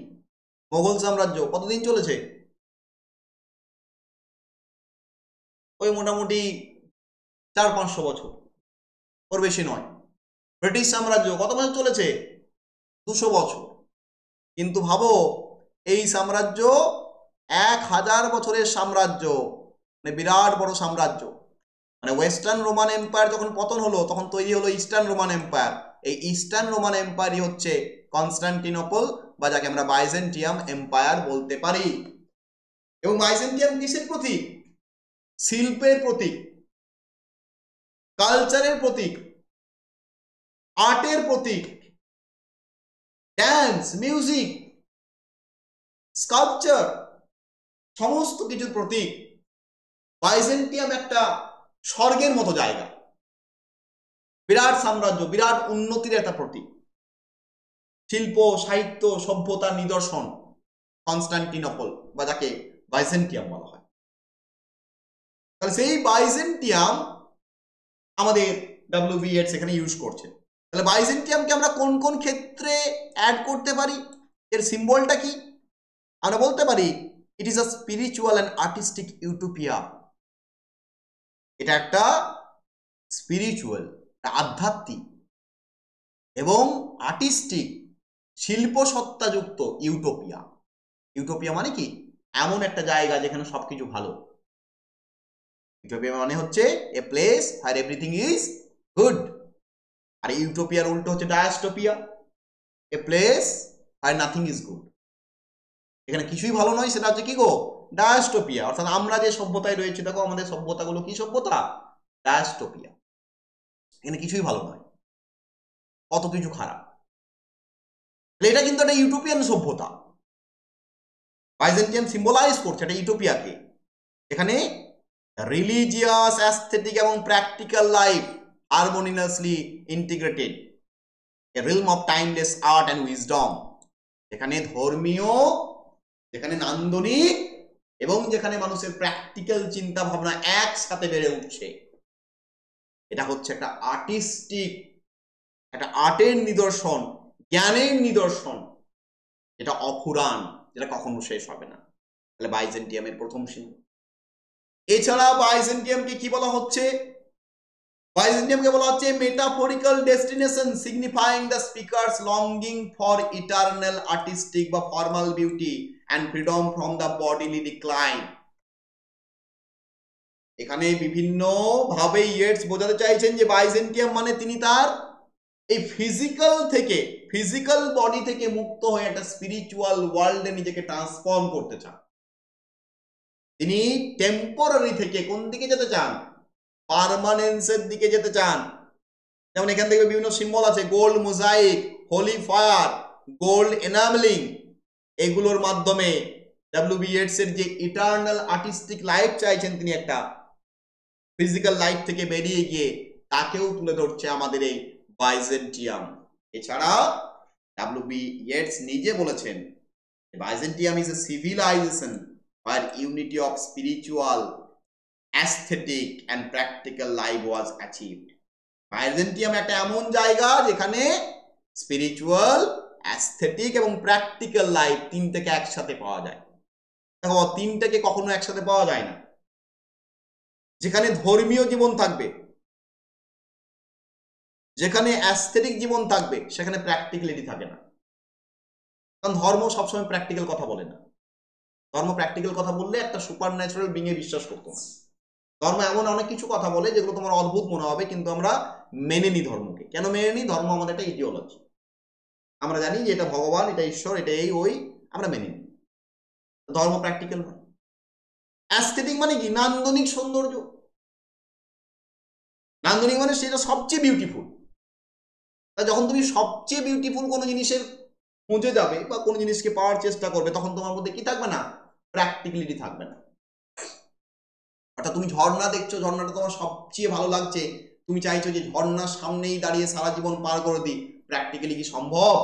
মোগল সাম্রাজ্য কতদিন চলেছে? ওই মোটামুটি 400-500 বছর, ওর বেশি নয়। ব্রিটিশ সাম্রাজ্য কত বছর চলেছে? 200 বছর। কিন্তু ভাবো, এই সাম্রাজ্য 1000 বছরের সাম্রাজ্য, মানে বিরাট বড় সাম্রাজ্য। মানে ওয়েস্টার্ন রোমান এম্পায়ার যখন পতন হলো, তখন তৈরি হলো ইস্টার্ন রোমান এম্পায়ার। এই ইস্টার্ন রোমান এম্পায়ারই হচ্ছে কনস্টান্টিনোপল, বা যাকে আমরা বাইজেন্টিয়াম এম্পায়ার বলতে পারি। এবং বাইজেন্টিয়াম কিসের প্রতীক? শিল্পের প্রতীক, কালচারের প্রতীক, আর্টের প্রতীক, ড্যান্স, মিউজিক, স্কাল্পচার, সমস্ত কিছুর প্রতীক। বাইজেন্টিয়াম একটা স্বর্গের মতো জায়গা, বিরাট সাম্রাজ্য, বিরাট উন্নতির একটা প্রতীক। শিল্প, সাহিত্য, সভ্যতার নিদর্শন কনস্টান্টিনোপল, বা যাকে বাইজেন্টিয়াম বলা হয়। তাহলে সেই বাইজেন্টিয়াম আমাদের ডব্লিউ.বি. ইয়েটস এখানে ইউজ করছে। তাহলে বাইজেন্টিয়ামকে আমরা কোন কোন ক্ষেত্রে অ্যাড করতে পারি? এর সিম্বলটা কি? আমরা বলতে পারি it is a spiritual and artistic utopia. এটা একটা স্পিরিচুয়াল, আধ্যাত্মিক এবং আর্টিস্টিক, শিল্প সত্তাযুক্ত ইউটোপিয়া। ইউটোপিয়া মানে কি? এমন একটা জায়গা যেখানে সবকিছু ভালো। ইউটোপিয়া মানে হচ্ছে a place where everything is good. আর ইউটোপিয়ার উল্টো হচ্ছে dystopia, a place where nothing is good. এখানে কিছুই ভালো নয়, সেটা হচ্ছে কি গো? ডায়াস্টোপিয়া। অর্থাৎ আমরা যে সভ্যতায় রয়েছে, দেখো আমাদের সভ্যতাগুলো কি সভ্যতা? ডায়াস্টোপিয়া। এখানে কিছুই ভালো নয়, কত কিছু খারাপ। এটা কিন্তু একটা ইউটোপিয়ান সভ্যতা। বাইজেন্টিয়াম সিম্বলাইজ করছে একটা ইউটোপিয়াকে। এখানে রিলিজিয়াস, অ্যাস্থেটিক এবং practical life harmoniously integrated, A realm of timeless art and wisdom. এখানে ধর্মীয়, যেখানে নান্দনিক, এবং যেখানে মানুষের প্র্যাকটিক্যাল চিন্তা ভাবনা একসাথে বেড়ে উঠছে। এটা হচ্ছে একটা আর্টিস্টিক, একটা আর্টের নিদর্শন, জ্ঞানের নিদর্শন, যেটা অফুরান, যেটা কখনো শেষ হবে না। তাহলে বাইজেন্টিয়ামের প্রথম সিম্বল। এছাড়া বাইজেন্টিয়ামকে কি বলা হচ্ছে? বাইজেন্টিয়ামকে বলা হচ্ছে metaphorical destination signifying the speaker's longing for eternal artistic বা formal beauty and freedom from the bodily decline. এখানে বিভিন্ন ভাবে ইয়েটস বোঝাতে চাইছেন যে বাইজেন্টিয়াম মানে তিনি তার এই ফিজিক্যাল থেকে, ফিজিক্যাল বডি থেকে মুক্ত হয়ে একটা স্পিরিচুয়াল ওয়ার্ল্ডে নিজেকে ট্রান্সফর্ম করতে চান। তিনি টেম্পোরারি থেকে কোন দিকে যেতে চান? পার্মানেন্সের দিকে যেতে চান। যেমন এখান থেকে বিভিন্ন সিম্বল আছে, gold mosaic, holy fire, gold enamelling. এগুলোর মাধ্যমে ডব্লিউ.বি. ইয়েটস এর যে ইটারনাল আর্টিস্টিক লাইফ চাইছেন, তিনি একটা ফিজিক্যাল লাইফ থেকে বেরিয়ে গিয়ে তাকেও তুলে ধরছে আমাদের এই বাইজেন্টিয়াম। এছাড়া ডব্লিউ.বি. ইয়েটস নিজে বলেছেন Byzantium is A civilisation where unity of spiritual, aesthetic and practical life was achieved. Byzantium একটা এমন জায়গা যেখানে স্পিরিচুয়াল, অ্যাস্থেটিক এবং প্র্যাকটিক্যাল লাইফ তিনটাকে একসাথে পাওয়া যায়। দেখো, তিনটাকে কখনো একসাথে পাওয়া যায় না। যেখানে ধর্মীয় জীবন থাকবে, যেখানে অ্যাস্থেটিক জীবন থাকবে, সেখানে প্র্যাকটিক্যালিটি থাকে না। কারণ ধর্ম সবসময় প্র্যাকটিক্যাল কথা বলে না। ধর্ম প্র্যাকটিক্যাল কথা বললে একটা সুপার ন্যাচারাল বিং এ বিশ্বাস করতো না। ধর্ম এমন অনেক কিছু কথা বলে যেগুলো তোমার অদ্ভুত মনে হবে, কিন্তু আমরা মেনে নিই ধর্মকে। কেন মেনে নিই? ধর্ম আমাদের একটা ইডিওলজি। আমরা জানি যে এটা ভগবান, এটা ঈশ্বর, এটা এই ওই, আমরা মেনে নিই। ধর্ম প্র্যাকটিক্যাল নয়। অ্যাস্থেটিক মানে কি? নান্দনিক সৌন্দর্য। নান্দনিক মানে সেটা সবচেয়ে বিউটিফুল। তা যখন তুমি সবচেয়ে বিউটিফুল কোনো জিনিসের খুঁজে যাবে বা কোনো জিনিসকে পাওয়ার চেষ্টা করবে, তখন তোমার মধ্যে কি থাকবে না? প্র্যাকটিক্যালিটি থাকবে না। অর্থাৎ তুমি ঝর্ণা দেখছো, ঝর্ণাটা তোমার সবচেয়ে ভালো লাগছে, তুমি চাইছো যে ঝর্ণার সামনেই দাঁড়িয়ে সারা জীবন পার করে দিই। প্র্যাকটিক্যালি কি সম্ভব?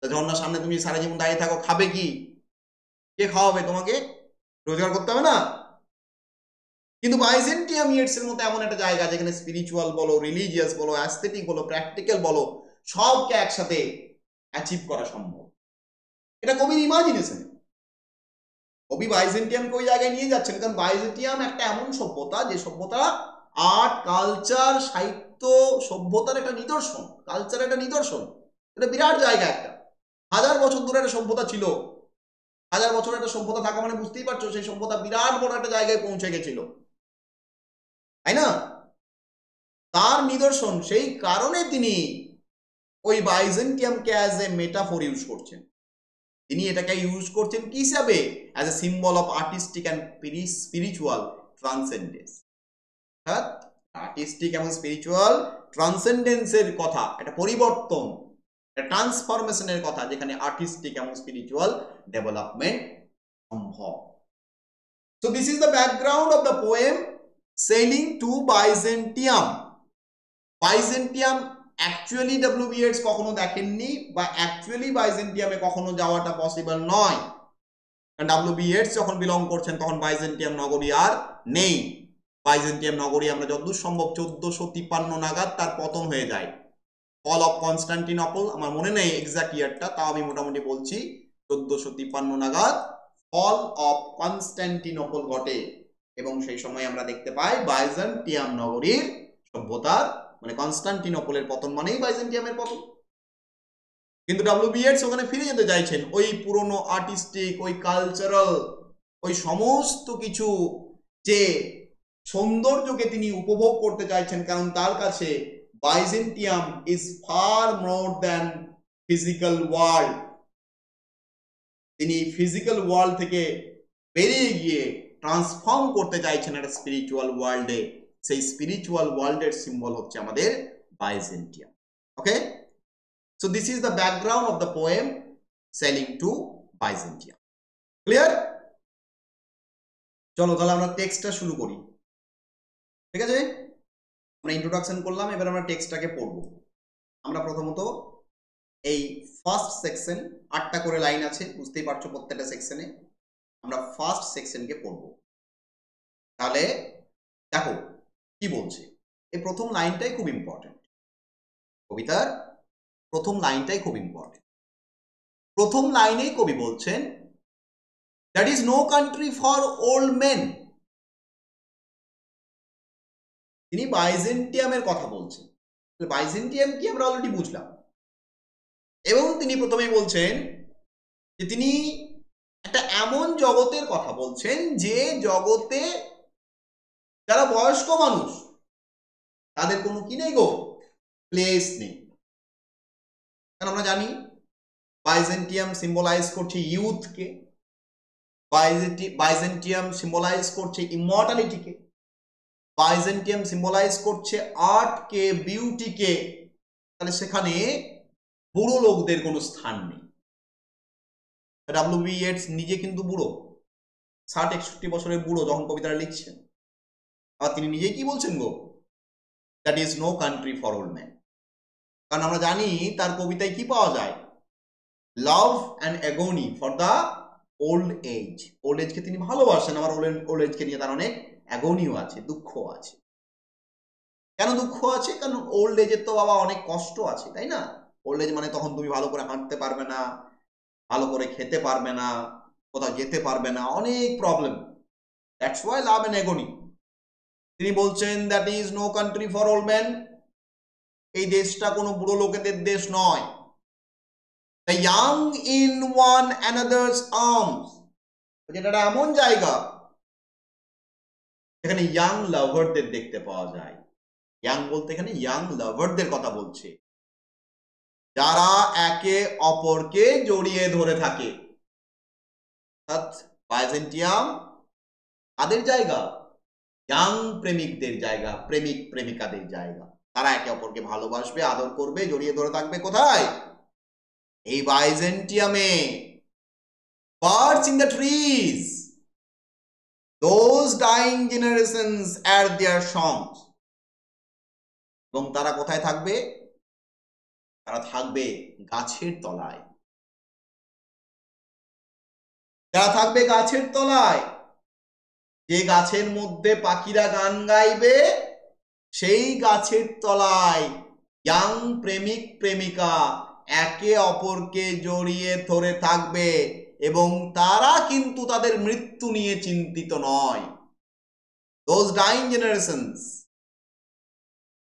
ঝর্ণার সামনে তুমি সারা জীবন দাঁড়িয়ে থাকো, খাবে কি? কে খাওয়াবে তোমাকে? রোজগার করতে হবে না? কিন্তু বাইজেন্টিয়াম ইয়েটস এর মতো এমন একটা জায়গা যেখানে স্পিরিচুয়াল বলো, রিলিজিয়াস বলো, অ্যাস্থেটিক বলো, প্র্যাকটিক্যাল বলো, সবকে একসাথে অ্যাচিভ করা সম্ভব। এটা কবির ইমাজিনেশন। কবি বাইজেন্টিয়ামকে ওই জায়গায় নিয়ে যাচ্ছেন, কারণ বাইজেন্টিয়াম একটা এমন সভ্যতা, যে সভ্যতা আর্ট, কালচার, সাহিত্য, সভ্যতার একটা নিদর্শন, কালচার একটা নিদর্শন। এটা বিরাট জায়গা একটা। 1000 বছর ধরে একটা সভ্যতা ছিল। 1000 বছর একটা সভ্যতা থাকা মানে বুঝতেই পারছো সেই সভ্যতা বিরাট বড় একটা জায়গায় পৌঁছে গেছিল, তাই না? তার নিদর্শন। সেই কারণে তিনি ওই বাইজেন্টিয়ামকে অ্যাজ এ মেটাফোর ইউজ করছেন। তিনি এটাকে ইউজ করছেন কি হিসাবে? As a symbol of artistic and spiritual transcendence. অর্থাৎ আর্টিস্টিক এবং স্পিরিচুয়াল ট্রান্সেন্ডেন্সের কথা, একটা পরিবর্তন, একটা ট্রান্সফরমেশনের কথা, যেখানে আর্টিস্টিক এবং স্পিরিচুয়াল ডেভেলপমেন্ট সম্ভব। So this is the background of the poem Sailing to Byzantium. Byzantium actually W B Yeats কখনো দেখেননি, বা অ্যাকচুয়ালি বাইজেন্টিয়ামে কখনো যাওয়াটা পসিবল নয়। কারণ ডব্লিউ বি ইয়েটস যখন বিলং করছেন তখন বাইজেন্টিয়াম নগরী আর নেই। বাইজেন্টিয়াম নগরী আমরা যতদূর সম্ভব 1453 নাগাদ তার পতন হয়ে যায়। ফল অফ কনস্টান্টিনোপল, আমার মনে নেই এক্সাক্ট ইয়ারটা, তাও আমি মোটামুটি বলছি 1453 নাগাদ ফল অফ কনস্টান্টিনোপল ঘটে, এবং সেই সময় আমরা দেখতে পাই বাইজেন্টিয়াম নগরীর সভ্যতার, মানে কনস্টান্টিনোপলের পতন মানেই বাইজেন্টিয়ামের পতন। কিন্তু ডব্লিউ বি ইয়েটস ওখানে ফিরে যেতে চাইছেন, ওই পুরনো আর্টিস্টিক, ওই কালচারাল, ওই সমস্ত কিছু যে সৌন্দর্যকে তিনি উপভোগ করতে চাইছেন, কারণ তার কাছে Byzantium is far more than physical world. তিনি ফিজিক্যাল ওয়ার্ল্ড থেকে বেরিয়ে গিয়ে ট্রান্সফর্ম করতে চাইছেন একটা স্পিরিচুয়াল ওয়ার্ল্ডে। সেই স্পিরিচুয়াল ওয়ার্ল্ডের সিম্বল হচ্ছে আমাদের Byzantium. Okay, so this is the background of the poem Sailing to Byzantium. Clear? চলো তাহলে আমরা টেক্সটটা শুরু করি। ঠিক আছে, আমরা ইন্ট্রোডাকশন করলাম, এবার আমরা টেক্সটটাকে পড়ব। আমরা প্রথমত এই ফার্স্ট সেকশন, 8টা করে লাইন আছে, বুঝতেই পারছো প্রত্যেকটা সেকশনে। আমরা ফার্স্ট সেকশনকে পড়ব। তাহলে দেখো কি বলছে। এই প্রথম লাইনটাই খুব ইম্পর্টেন্ট, কবিতার প্রথম লাইনটাই খুব ইম্পর্টেন্ট। প্রথম লাইনেই কবি বলছেন, that is no country for old men. তিনি বাইজেন্টিয়ামের কথা বলছেন। বাইজেন্টিয়াম কি আমরা অলরেডি বুঝলাম, এবং তিনি প্রথমেই বলছেন যে তিনি একটা এমন জগতের কথা বলছেন যে জগতে যারা বয়স্ক মানুষ তাদের কোনো কি নেই গো, প্লেস নেই। কারণ আমরা জানি বাইজেন্টিয়াম সিম্বলাইজ করছে ইউথকে, বাইজেন্টিয়াম সিম্বলাইজ করছে ইমর্টালিটিকে, বাইজেন্টিয়াম সিম্বলাইজ করছে আর্টকে, বিউটিকে। তাহলে সেখানে বুড়ো লোকদের কোনো স্থান নেই। ডব্লিউ বি ইয়েটস নিজে কিন্তু বুড়ো, 60-61 বছরের বুড়ো যখন কবিতাটা লিখছেন। আর তিনি নিজেই কি বলছেন গো, that is no country for old man. কারণ আমরা জানি তার কবিতায় কি পাওয়া যায়, love and agony for the old age. Old এজকে তিনি ভালোবাসেন, আমার ওল্ড এজকে নিয়ে তার অনেক অ্যাগনিও আছে, দুঃখ আছে। কেন দুঃখ আছে? কারণ ওল্ড এজের তো বাবা অনেক কষ্ট আছে, তাই না? ওল্ড এজ মানে তখন তুমি ভালো করে হাঁটতে পারবে না, ভালো করে খেতে পারবে না, কোথাও যেতে পারবে না, অনেক problem. That's why love and agony. তিনি বলছেন that is no country for old man. এই দেশটা কোনো বুড়ো লোকেদের দেশ নয়। The young in one another's arms, যেটা এমন জায়গা এখানে ইয়াং লাভারদের দেখতে পাওয়া যায়। ইয়াং বলতে এখানে ইয়াং লাভারদের কথা বলছে, যারা একে অপরকে জড়িয়ে ধরে থাকে। বাইজেন্টিয়াম তাদের জায়গা, ইয়াং প্রেমিকদের জায়গা, প্রেমিক প্রেমিকাদের জায়গা। তারা একে অপরকে ভালোবাসবে, আদর করবে, জড়িয়ে ধরে থাকবে। কোথায়? এই বাইজেন্টিয়ামে। Birds in the trees, those dying generations add their songs. এবং তারা কোথায় থাকবে? তারা থাকবে গাছের তলায়। তারা থাকবে গাছের তলায়। যে গাছের মধ্যে পাখিরা গান গাইবে, সেই গাছের তলায় ইয়াং প্রেমিক প্রেমিকা একে অপরকে জড়িয়ে ধরে থাকবে, এবং তারা কিন্তু তাদের মৃত্যু নিয়ে চিন্তিত নয়। Those dying generations,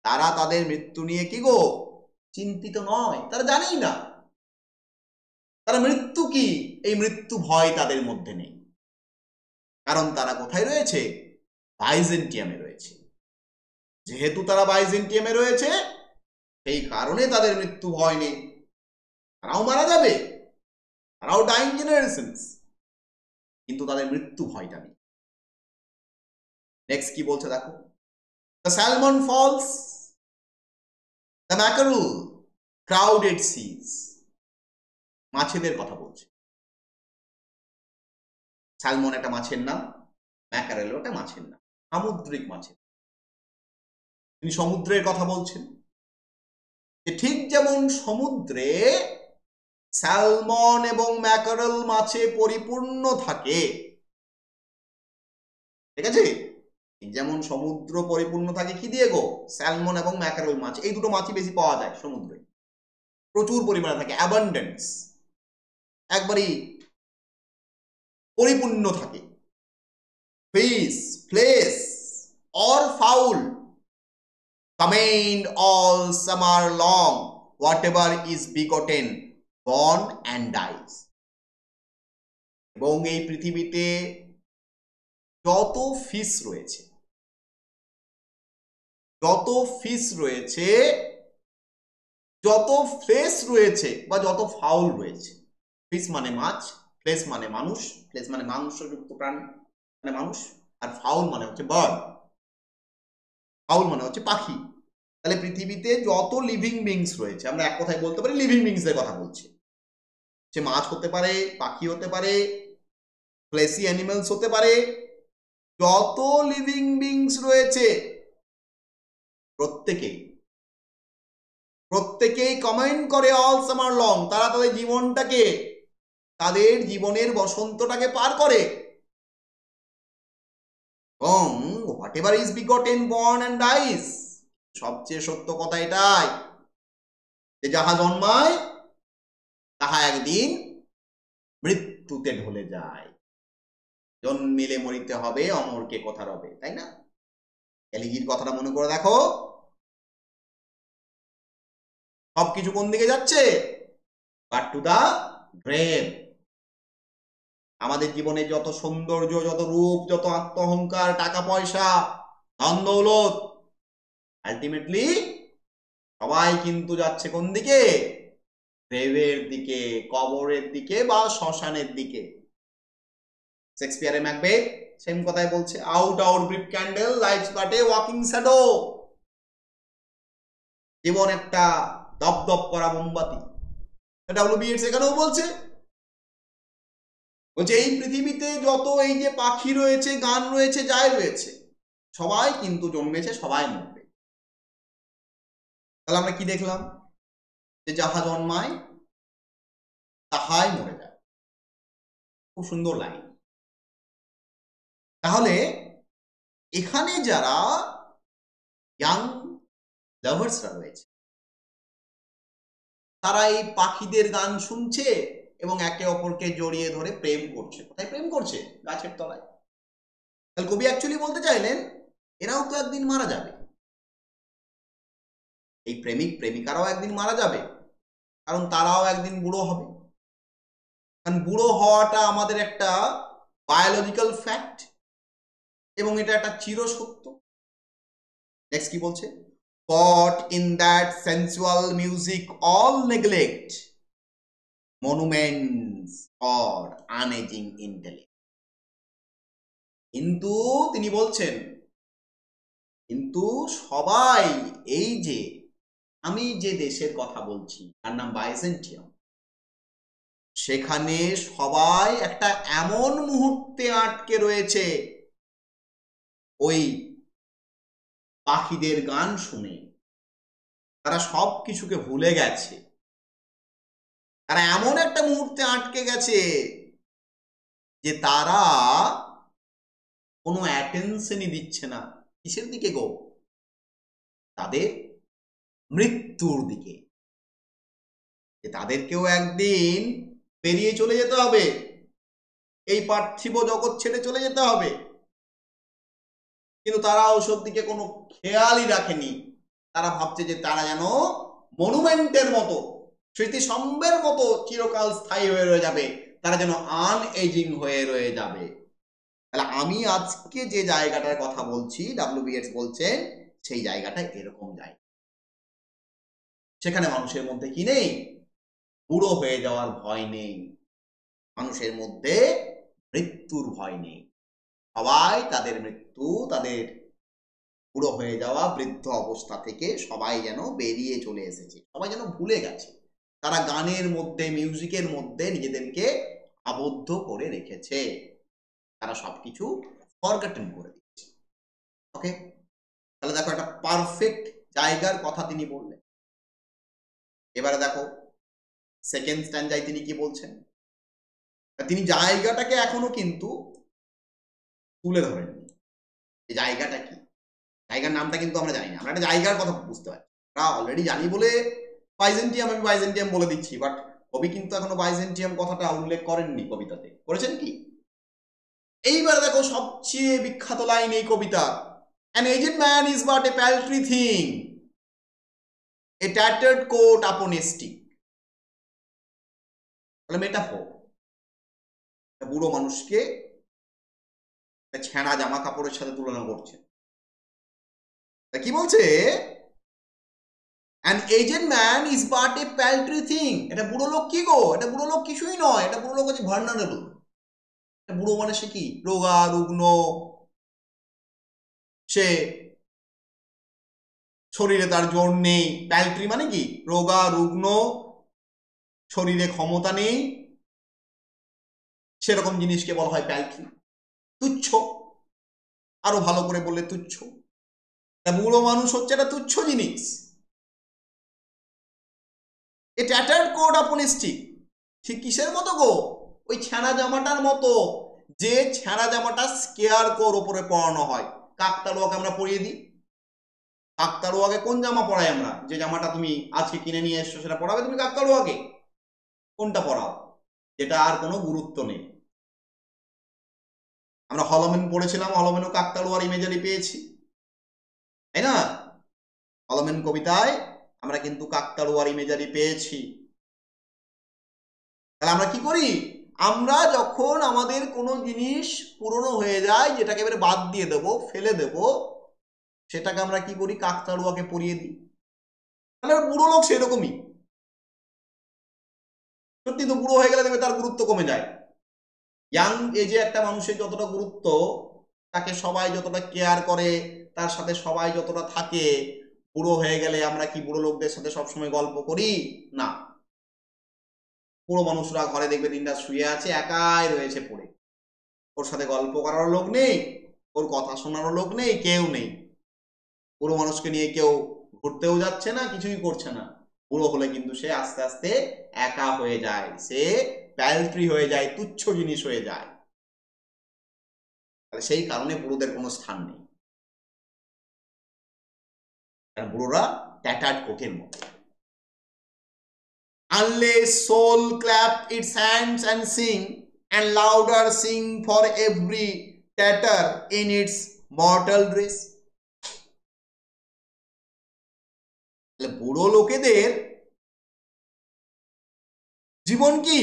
তারা তাদের মৃত্যু নিয়ে কি গো চিন্তিত নয়। তারা জানেই না তারা মৃত্যু কি, এই মৃত্যু ভয় তাদের মধ্যে নেই। কারণ তারা কোথায় রয়েছে? বাইজেন্টিয়ামে রয়েছে। যেহেতু তারা বাইজেন্টিয়ামে রয়েছে, সেই কারণে তাদের মৃত্যু ভয় নেই। তারাও মারা যাবে, তারাও ডাইং জেনারেশনস, কিন্তু তাদের মৃত্যু ভয়টা নেই। নেক্সট কি বলছে দেখো, the salmon falls, the mackerel crowded seas. মাছেদের কথা বলছে। স্যালমন একটা মাছের নাম, ম্যাকারেল একটা মাছের নাম, সামুদ্রিক মাছের। তিনি সমুদ্রের কথা বলছেন, যে ঠিক যেমন সমুদ্রে স্যালমন এবং ম্যাকারেল মাছে পরিপূর্ণ থাকে, ঠিক আছে? যেমন সমুদ্র পরিপূর্ণ থাকে কি দিয়ে গো? স্যালমন এবং ম্যাকারেল মাছ, এই দুটো মাছই বেশি পাওয়া যায় সমুদ্রে, প্রচুর পরিমাণে থাকে, অ্যাবান্ডেন্স, একবারই পরিপূর্ণ থাকে। Fish, flash or foul command all summer long, whatever is begotten, born and dies. এবং এই পৃথিবীতে যত ফিশ রয়েছে, যত ফিশ রয়েছে, যত ফ্লেশ রয়েছে বা যত ফাউল রয়েছে, ফিশ মানে মাছ, ফ্লেশ মানে মানুষ, ফ্লেশ মানে মাংসযুক্ত প্রাণী মানে মানুষ, আর ফাউল মানে হচ্ছে বার্ড, ফাউল মানে হচ্ছে পাখি। তাহলে পৃথিবীতে যত লিভিং বিংস রয়েছে, আমরা এক কথায় বলতে পারি লিভিং বিংস এর কথা বলছি। সে মাছ হতে পারে, পাখি হতে পারে, ফ্লেশি অ্যানিমেলস হতে পারে, যত লিভিং বিংস রয়েছে প্রত্যেকেই কমেন্ট করে অল সামার লং, তারা তাদের জীবনটাকে, তাদের জীবনের বসন্তটাকে পার করে। এবং whatever is begotten, born and dies, সবচেয়ে সত্য কথা এটাই যে যাহা জন্মায় তাহা একদিন মৃত্যুতে ঢলে যায়। জন্মিলে মরিতে হবে, অমরকে কথা রবে, তাই না? এলিগির কথাটা মনে করে দেখো, সবকিছু কোন দিকে যাচ্ছে? But to the grave. আমাদের জীবনে যত সৌন্দর্য, যত রূপ, যত আত্ম অহংকার, টাকা পয়সা, ধন দৌলত, আলটিমেটলি সবাই কিন্তু যাচ্ছে কোন দিকে? গ্রেভের দিকে, কবরের দিকে বা শ্মশানের দিকে। শেক্সপিয়ারের ম্যাকবেথ সেম কথাই বলছে, out out brief candle life's but a walking shadow. জীবন একটা দপদপ করা মোমবাতি। ডব্লিউ.বি. ইয়েটস এখানেও বলছে, এই পৃথিবীতে যত এই যে পাখি রয়েছে, গান রয়েছে, যাই রয়েছে, সবাই কিন্তু জন্মেছে, সবাই মরবে। তাহলে আমরা কি দেখলাম? যে যাহা জন্মায় তাহাই মরে যায়। খুব সুন্দর লাইন। তাহলে এখানে যারা ইয়াং লাভার্সরা রয়েছে, তারা এই পাখিদের গান শুনছে এবং একে অপরকে জড়িয়ে ধরে প্রেম করছে। কোথায় প্রেম করছে? গাছের তলায়। তাহলে কবি অ্যাকচুয়ালি বলতে চাইলেন এরাও তো একদিন মারা যাবে, এই প্রেমিক প্রেমিকারাও একদিন মারা যাবে, কারণ তারাও একদিন বুড়ো হবে। কারণ বুড়ো হওয়াটা আমাদের একটা বায়োলজিক্যাল ফ্যাক্ট এবং এটা একটা চিরসত্য। নেক্সট কি বলছে? Caught in that sensual music all neglect monuments or unaging intellect. কিন্তু তিনি বলছেন কিন্তু সবাই, এই যে আমি যে দেশের কথা বলছি তার নাম বাইজেন্টিয়াম, সেখানে সবাই একটা এমন মুহূর্তে আটকে রয়েছে ওই পাখিদের গান শুনে, তারা সব কিছুকে ভুলে গেছে, তারা এমন একটা মুহূর্তে আটকে গেছে যে তারা কোনো অ্যাটেনশনই দিচ্ছে না। কিসের দিকে গো? তাদের মৃত্যুর দিকে। যে তাদেরকেও একদিন পেরিয়ে চলে যেতে হবে, এই পার্থিব জগৎ ছেড়ে চলে যেতে হবে, কিন্তু তারা ওসব দিকে কোনো খেয়ালই রাখেনি। তারা ভাবছে যে তারা যেন মনুমেন্টের মতো, স্মৃতিস্তম্ভের মতো চিরকাল স্থায়ী হয়ে রয়ে যাবে, তারা যেন আনএজিং হয়ে রয়ে যাবে। তাহলে আমি আজকে যে জায়গাটার কথা বলছি, ডব্লিউ.বি. ইয়েটস বলছেন সেই জায়গাটা এরকম জায়গা। সেখানে মানুষের মধ্যে কি নেই? বুড়ো হয়ে যাওয়ার ভয় নেই, মানুষের মধ্যে মৃত্যুর ভয় নেই। সবাই তাদের মৃত্যু, তাদের বুড়ো হয়ে যাওয়া বৃদ্ধ অবস্থা থেকে সবাই যেন বেরিয়ে চলে এসেছে, সবাই যেন ভুলে গেছে। তারা গানের মধ্যে, মিউজিকের মধ্যে নিজেদেরকে আবদ্ধ করে রেখেছে, তারা সবকিছু ফরগটেন করে দিচ্ছে। ওকে, তাহলে দেখো একটা পারফেক্ট জায়গার কথা তিনি বললেন। এবারে দেখো সেকেন্ড স্ট্যান্ডায় তিনি কি বলছেন। তিনি জায়গাটাকে এখনো কিন্তু তুলে ধরেননি। এই জায়গাটা কি, জায়গার নামটা কিন্তু আমরা জানি না, আমরা একটা জায়গার কথা বুঝতে পারি, আমরা অলরেডি জানি বলে বাইজেন্টিয়াম, আমি বাইজেন্টিয়াম বলে দিচ্ছি, বাট কবি কিন্তু এখনো বাইজেন্টিয়াম কথাটা উল্লেখ করেননি কবিতাতে। করেছেন কি? এইবার দেখো সবচেয়ে বিখ্যাত লাইন এই কবিতা, an aged man is but a paltry thing, a tattered coat upon a stick. তাহলে মেটাফোর, বুড়ো মানুষকে ছেঁড়া জামা কাপড়ের সাথে তুলনা করছে। কি বলছে? an aged man is but a paltry thing. এটা বুড়ো লোক কি গো? এটা বুড়ো লোক কিছুই নয়, এটা বুড়ো লোক হচ্ছে ভার্নারেবল। বুড়ো মানে সে কি? রোগা রুগ্ন, সে শরীরে তার জোর নেই। প্যালট্রি মানে কি? রোগা রুগ্ন, শরীরে ক্ষমতা নেই, সেরকম জিনিসকে বলা হয় প্যালট্রি, তুচ্ছ। আরো ভালো করে বললে তুচ্ছ। বুড়ো মানুষ হচ্ছে একটা তুচ্ছ জিনিস। এ ট্যাটার্ড কোট আপন স্টিক, ঠিক কিসের মতো গো? ওই ছেঁড়া জামাটার মতো, যে ছেঁড়া জামাটা স্কেয়ার কোর ওপরে পরানো হয়। কাকতাড়ুয়াকে আমরা পরিয়ে দিই। কাকতাড়ুয়াকে কোন জামা পরাই আমরা? যে জামাটা তুমি আজকে কিনে নিয়ে এসছো সেটা পরাবে তুমি কাকতাড়ুয়াকে? কোনটা পরাও? যেটা আর কোনো গুরুত্ব নেই। আমরা হলমেন পড়েছিলাম, হলমেনও কাকতাড়ুয়ার ইমেজারি পেয়েছি, তাই না? হলমেন কবিতায় আমরা কিন্তু কাকতাড়ুয়ার ইমেজারি পেয়েছি। তাহলে আমরা কি করি? আমরা যখন আমাদের কোনো জিনিস পুরনো হয়ে যায়, যেটাকে এবারে বাদ দিয়ে দেব, ফেলে দেব, সেটাকে আমরা কি করি? কাকতাড়ুয়াকে পরিয়ে দিই। তাহলে বুড়ো লোক সেরকমই। সত্যি তো, বুড়ো হয়ে গেলে দেখবে তার গুরুত্ব কমে যায়। ইয়াং এজে একটা মানুষের যতটা গুরুত্ব, তাকে সবাই যতটা কেয়ার করে, তার সাথে সবাই যতটা থাকে, বুড়ো হয়ে গেলে আমরা কি বুড়ো লোকদের সাথে সবসময় গল্প করি? না। বুড়ো মানুষরা ঘরে দেখবে দিনটা শুয়ে আছে, একাই রয়েছে পড়ে, ওর সাথে গল্প করারও লোক নেই, ওর কথা শোনারও লোক নেই, কেউ নেই। বুড়ো মানুষকে নিয়ে কেউ ঘুরতেও যাচ্ছে না, কিছুই করছে না। বুড়ো হলে কিন্তু সে আস্তে আস্তে একা হয়ে যায়, সে প্যালট্রি হয়ে যায়, তুচ্ছ জিনিস হয়ে যায়। তাহলে সেই কারণে বুড়োদের কোনো স্থান নেই। বুড়োরা ট্যাটার্ড কোটের মতো। Unless soul clap its hands and sing, and louder sing for every tatter in its mortal dress. বুড়ো লোকেদের জীবন কি?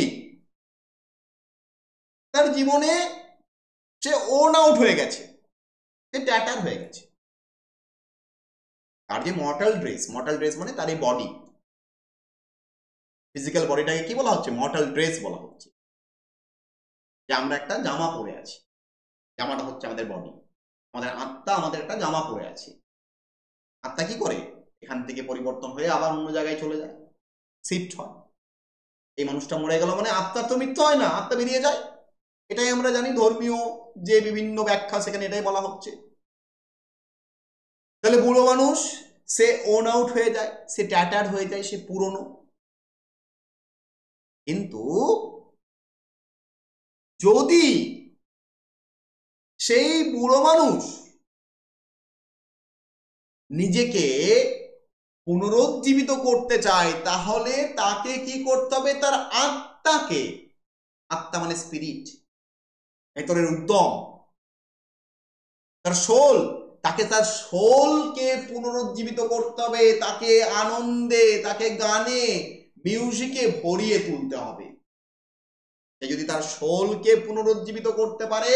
তার জীবনে সে ওন আউট হয়ে গেছে, সে ট্যাটার হয়ে গেছে। তার যে মর্টাল ড্রেস মানে তার এই বডি, ফিজিক্যাল বডিটাকে কি বলা হচ্ছে? মর্টাল ড্রেস বলা হচ্ছে। যে আমরা একটা জামা পরে আছি, জামাটা হচ্ছে আমাদের বডি, আমাদের আত্মা আমাদের একটা জামা পরে আছে। আত্মা কি করে? এখান থেকে পরিবর্তন হয়ে আবার অন্য জায়গায় চলে যায়, শিফট হয়। এই মানুষটা মরে গেল মানে আত্মার তো মৃত্যু হয় না, আত্মা বেরিয়ে যায়। এটাই আমরা জানি, ধর্মীয় যে বিভিন্ন ব্যাখ্যা সেখানে এটাই বলা হচ্ছে। তাহলে বুড়ো মানুষ সে ওন আউট হয়ে যায়, সে ট্যাটার হয়ে যায়, সে পুরনো। কিন্তু যদি সেই বুড়ো মানুষ নিজেকে পুনরুজ্জীবিত করতে চায়, তাহলে তাকে কি করতে হবে? তার আত্মাকে, আত্মা মানে স্পিরিট, ভেতরের উদ্যম, তার সোল, তাকে তার সোলকে পুনরুজ্জীবিত করতে হবে। তাকে আনন্দে, তাকে গানে, মিউজিকে ভরিয়ে তুলতে হবে। যদি তার সোলকে পুনরুজ্জীবিত করতে পারে,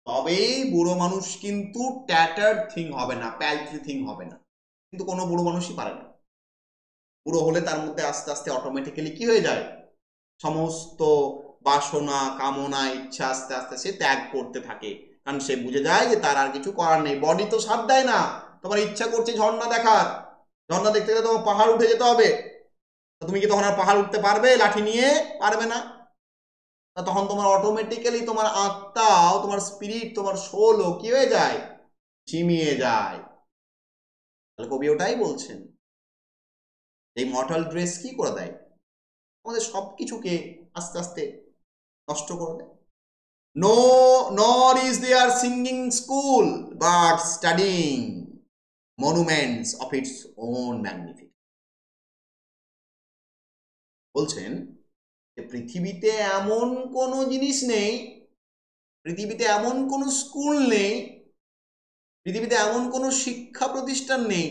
তবেই বুড়ো মানুষ কিন্তু ট্যাটার্ড থিং হবে না, প্যালট্রি থিং হবে না। কিন্তু কোনো বুড়ো মানুষই পারে না। বুড়ো হলে তার মধ্যে আস্তে আস্তে অটোমেটিক্যালি কি হয়ে যায়? সমস্ত বাসনা, কামনা, ইচ্ছা আস্তে আস্তে সে ত্যাগ করতে থাকে। কারণ সে বুঝে যায় যে তার আর কিছু করার নেই। বডি তো সাথ দেয় না। তোমার ইচ্ছা করছে ঝর্ণা দেখার, ঝর্ণা দেখতে গেলে তোমার পাহাড় উঠে যেতে হবে। তুমি কি তখন আর পাহাড় উঠতে পারবে লাঠি নিয়ে? পারবে না। তখন তোমার অটোমেটিক্যালি তোমার আত্মাও, তোমার স্পিরিট, তোমার সোলও কি হয়ে যায়? ঝিমিয়ে যায়। তাহলে কবি ওটাই বলছেন, এই মর্টাল ড্রেস কি করে দেয়? আমাদের সবকিছুকে আস্তে আস্তে নষ্ট করে দেয়। No, nor is there singing school, but studying monuments of its own magnificence. বলছেন যে পৃথিবীতে এমন কোনো জিনিস নেই, পৃথিবীতে এমন কোনো স্কুল নেই, পৃথিবীতে এমন কোনো শিক্ষা প্রতিষ্ঠান নেই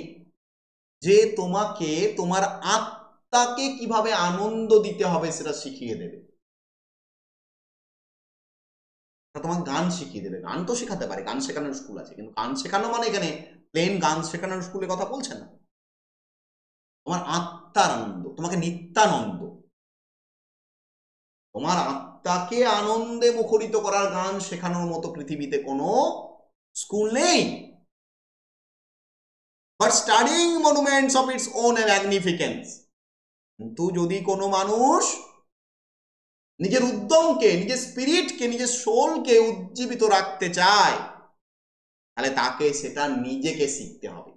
যে তোমাকে তোমার আত্মাকে কিভাবে আনন্দ দিতে হবে সেটা শিখিয়ে দেবে। তোমাকে গান শিখিয়ে দেবে, গান তো শেখাতে পারে, গান শেখানোর স্কুল আছে, কিন্তু গান শেখানো মানে এখানে প্লেন গান শেখানোর স্কুলের কথা বলছে না। তোমার আত্মার আনন্দ, তোমাকে নিত্যানন্দ, তোমার আত্মাকে আনন্দে মুখরিত করার গান শেখানোর মতো পৃথিবীতে কোনো স্কুল নেই। But studying monuments of its own magnificence. কিন্তু যদি কোনো মানুষ নিজের উদ্যমকে, নিজের স্পিরিটকে, নিজের সোলকে উজ্জীবিত রাখতে চায়, তাহলে তাকে সেটা নিজেকে শিখতে হবে।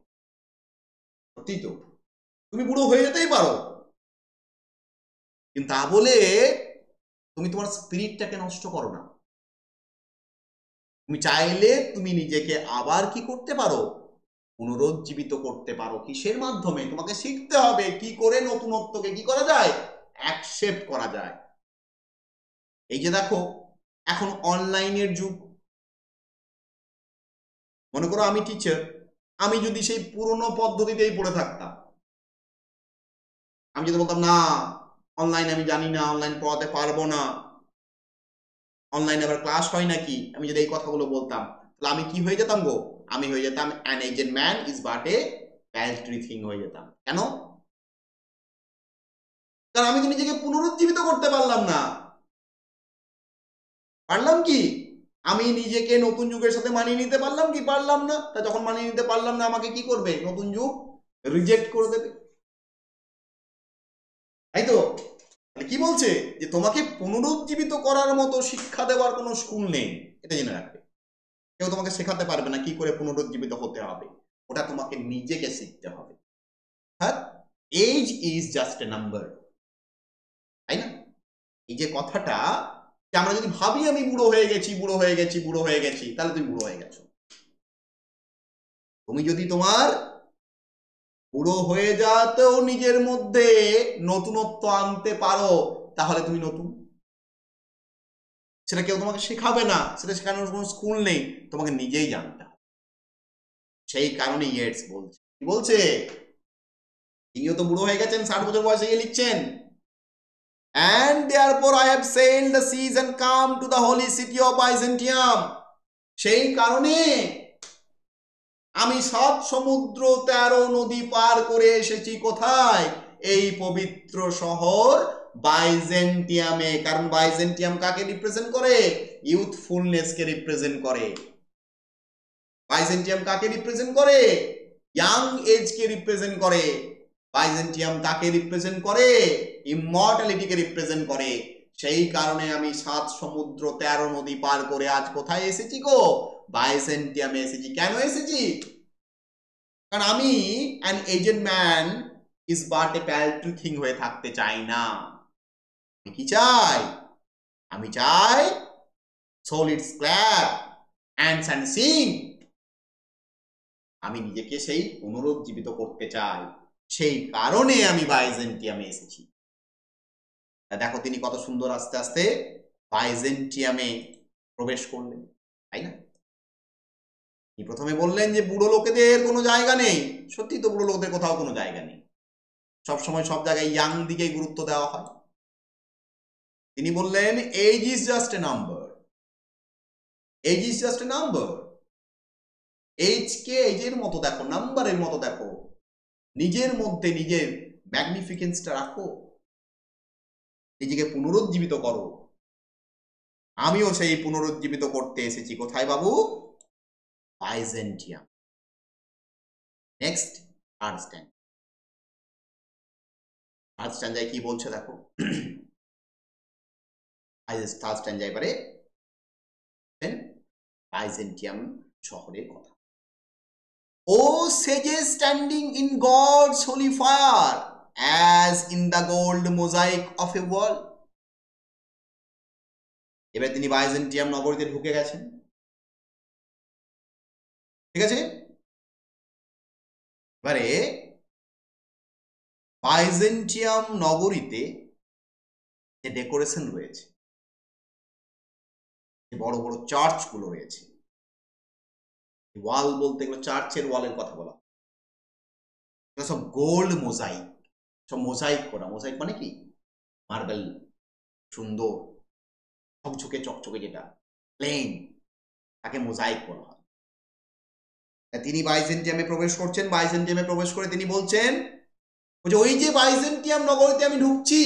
সত্যি তো, তুমি বুড়ো হয়ে যেতেই পারো, কিন্তু তা বলে তুমি তোমার স্পিরিটটাকে নষ্ট করো না। তুমি চাইলে তুমি নিজেকে আবার কি করতে পারো? পুনরুজ্জীবিত করতে পারো। কিসের মাধ্যমে? তোমাকে শিখতে হবে কি করে নতুনত্বকে কি করা যায়? অ্যাকসেপ্ট করা যায়। এই যে দেখো, এখন অনলাইনের যুগ। মনে করো আমি টিচার, আমি যদি সেই পুরনো পদ্ধতিতেই পড়ে থাকতাম, আমি যদি বলতাম না অনলাইন আমি জানি না, অনলাইন পড়াতে পারবো না, অনলাইনে আবার ক্লাস হয় নাকি, আমি যদি এই কথাগুলো বলতাম, তাহলে আমি কি হয়ে যেতাম গো? আমি হয়ে যেতাম an aged man is but a paltry thing হয়ে যেতাম। কেন? কারণ আমি তো নিজেকে পুনরুজ্জীবিত করতে পারলাম না। পারলাম কি? আমি নিজেকে নতুন যুগের সাথে মানিয়ে নিতে পারলাম কি? পারলাম না। তা যখন মানিয়ে নিতে পারলাম না, আমাকে কি করবে? নতুন যুগ রিজেক্ট করে দেবে, তাই তো? তাহলে কি বলছে? যে তোমাকে পুনরুজ্জীবিত করার মতো শিক্ষা দেওয়ার কোনো স্কুল নেই, এটা জেনে রাখবে। কেউ তোমাকে শেখাতে পারবে না কি করে পুনরুজ্জীবিত হতে হবে, ওটা তোমাকে নিজেকে শিখতে হবে। হ্যাঁ, age is just a number, তাই না? এই যে কথাটা, যে আমরা যদি ভাবি আমি বুড়ো হয়ে গেছি, বুড়ো হয়ে গেছি, বুড়ো হয়ে গেছি, তাহলে তুমি বুড়ো হয়ে গেছো। তুমি যদি তোমার বুড়ো হয়ে যাতেও নিজের মধ্যে নতুনত্ব আনতে পারো, তাহলে তুমি নতুন। সেটা কেউ তোমাকে শেখাবে না, সেটা শেখানোর কোনো স্কুল নেই, তোমাকে নিজেই জানতে হবে। সেই কারণে ইয়েটস বলছে, কি বলছে, তিনিও তো বুড়ো হয়ে গেছেন, 60 বছর বয়সে গিয়ে লিখছেন, and therefore I have sailed the seas and come to the holy city of Byzantium. সেই কারণে আমি 7 সমুদ্র 13 নদী পার করে এসেছি কোথায়, এই পবিত্র শহর বাইজেন্টিয়ামে। কারণ বাইজেন্টিয়াম কাকে রিপ্রেজেন্ট করে, ইউথফুলনেস কে রিপ্রেজেন্ট করে। বাইজেন্টিয়াম কাকে রিপ্রেজেন্ট করে, ইয়াং এজ কে রিপ্রেজেন্ট করে। বাইজেন্টিয়াম কাকে রিপ্রেজেন্ট করে, ইমমর্টালিটি কে রিপ্রেজেন্ট করে। সেই কারণে আমি 7 সমুদ্র 13 নদী পার করে আজ কোথায় এসেছি গো, বাইজেন্টিয়ামে এসেছি। কেন এসেছি, কারণ আমি an aged man is but a paltry thing হয়ে থাকতে চাই না। আমি কি চাই, আমি চাই solid clap hands and sing। আমি নিজেকে সেই পুনরুজ্জীবিত করতে চাই, সেই কারণে আমি বাইজেন্টিয়ামে এসেছি। দেখো তিনি কত সুন্দর আস্তে আস্তে বাইজেন্টিয়ামে প্রবেশ করলেন, তাই না। প্রথমে বললেন যে বুড়ো লোকেদের কোনো জায়গা নেই, সত্যি তো বুড়ো লোকদের কোথাও কোনো জায়গা নেই, সবসময় সব জায়গায় ইয়াং দিকেই গুরুত্ব দেওয়া হয়। তিনি বললেন age is just a number, age is just a number. এজকে এজের মতো দেখো, নাম্বারের মতো দেখো, নিজের মধ্যে নিজের ম্যাগনিফিকেন্সটা রাখো, নিজেকে পুনরুজ্জীবিত করো। আমিও সেই পুনরুজ্জীবিত করতে এসেছি কোথায় বাবু, Byzantium. Next third standard, third স্ট্যান্ডার্ডে কি বলছে দেখো, থার্ড স্ট্যান্ডার্ডে এবারে বাইজেন্টিয়াম শহরের কথা। ও sages standing in God's holy fire as in the gold mosaic of a wall। এবার তিনি বাইজেন্টিয়াম নগরীতে ঢুকে গেছেন, ঠিক আছে। এবারে বাইজেন্টিয়াম নগরীতে যে ডেকোরেশন রয়েছে, বড় বড় চার্চ গুলো রয়েছে, ওয়াল বলতে এগুলো চার্চের ওয়ালের কথা বলা, সব গোল্ড মোজাইক, সব মোজাইক করা। মোজাইক মানে কি, মার্বেল, সুন্দর ঝকঝকে চকচকে, যেটা প্লেন, তাকে মোজাইক করা হয়। তিনি বাইজেন্টিয়ামে প্রবেশ করছেন, বাইজেন্টিয়ামে প্রবেশ করে তিনি বলছেন ওই যে বাইজেন্টিয়াম নগরীতে আমি ঢুকছি,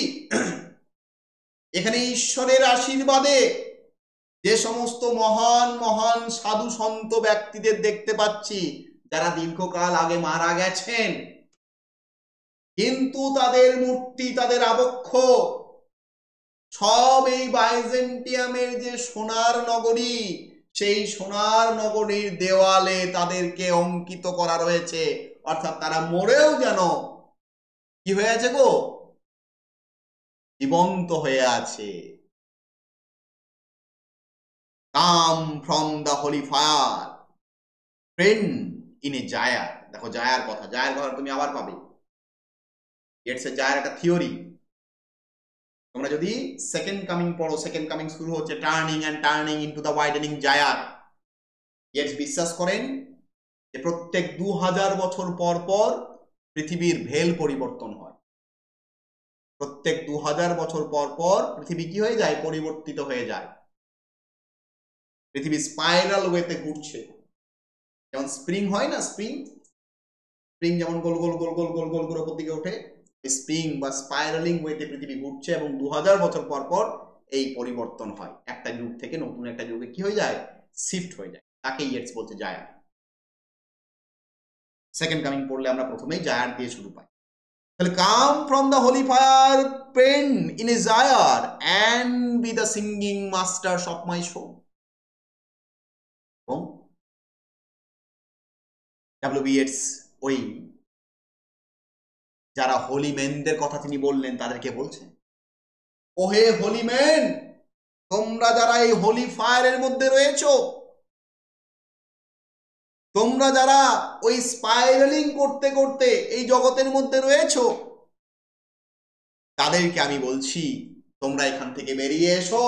এখানে ঈশ্বরের আশীর্বাদে যে সমস্ত মহান মহান সাধু সন্ত ব্যক্তিদের দেখতে পাচ্ছি, যারা দীর্ঘকাল আগে মারা গেছেন, কিন্তু তাদের মূর্তি, তাদের আবক্ষ সব এই বাইজেন্টিয়ামের যে সোনার নগরী, সেই সোনার নগরীর দেওয়ালে তাদেরকে অঙ্কিত করা রয়েছে। অর্থাৎ তারা মরেও যেন কি হয়ে আছে গো, জীবন্ত হয়ে আছে। Come from the holy fire print in a gyre. দেখো জায়ার কথা, জায়ার কথা তুমি আবার পাবে, ইটস এ জায়ার একটা থিওরি। তোমরা যদি সেকেন্ড কামিং পড়ো, সেকেন্ড কামিং শুরু হচ্ছে turning and turning into the widening gyre. Yeats বিশ্বাস করেন যে প্রত্যেক 2000 বছর পর পর পৃথিবীর ভেল পরিবর্তন হয়। প্রত্যেক 2000 বছর পর পর পৃথিবী কি হয়ে যায়, পরিবর্তিত হয়ে যায়। পৃথিবী স্পাইরাল ওয়েতে ঘুরছে, যেমন স্প্রিং হয় না, স্প্রিং, স্প্রিং যেমন গোল গোল গোল গোল গোল গোল করে উপর দিকে ওঠে, স্প্রিং বা স্পাইরালিং ওয়েতে পৃথিবী ঘুরছে, এবং 2000 বছর পর পর এই পরিবর্তন হয়, একটা যুগ থেকে নতুন একটা যুগে কি হয়ে যায়, শিফট হয়ে যায়। তাকে ইয়েটস বলছে জায়ার। সেকেন্ড কামিং পড়লে আমরা প্রথমেই জায়ার দিয়ে শুরু পাই। তাহলে come from the holy fire perne in a gyre and be the singing masters of my soul. এবং ডব্লিউ.বি. ইয়েটস ওই যারা হোলি ম্যানদের কথা তিনি বললেন তাদেরকে বলছেন, ওহে হোলি ম্যান, তোমরা যারা এই হোলি ফায়ারের মধ্যে রয়েছো, তোমরা যারা ওই স্পাইরালিং করতে করতে এই জগতের মধ্যে রয়েছো, তাদেরকে আমি বলছি তোমরা এখান থেকে বেরিয়ে এসো,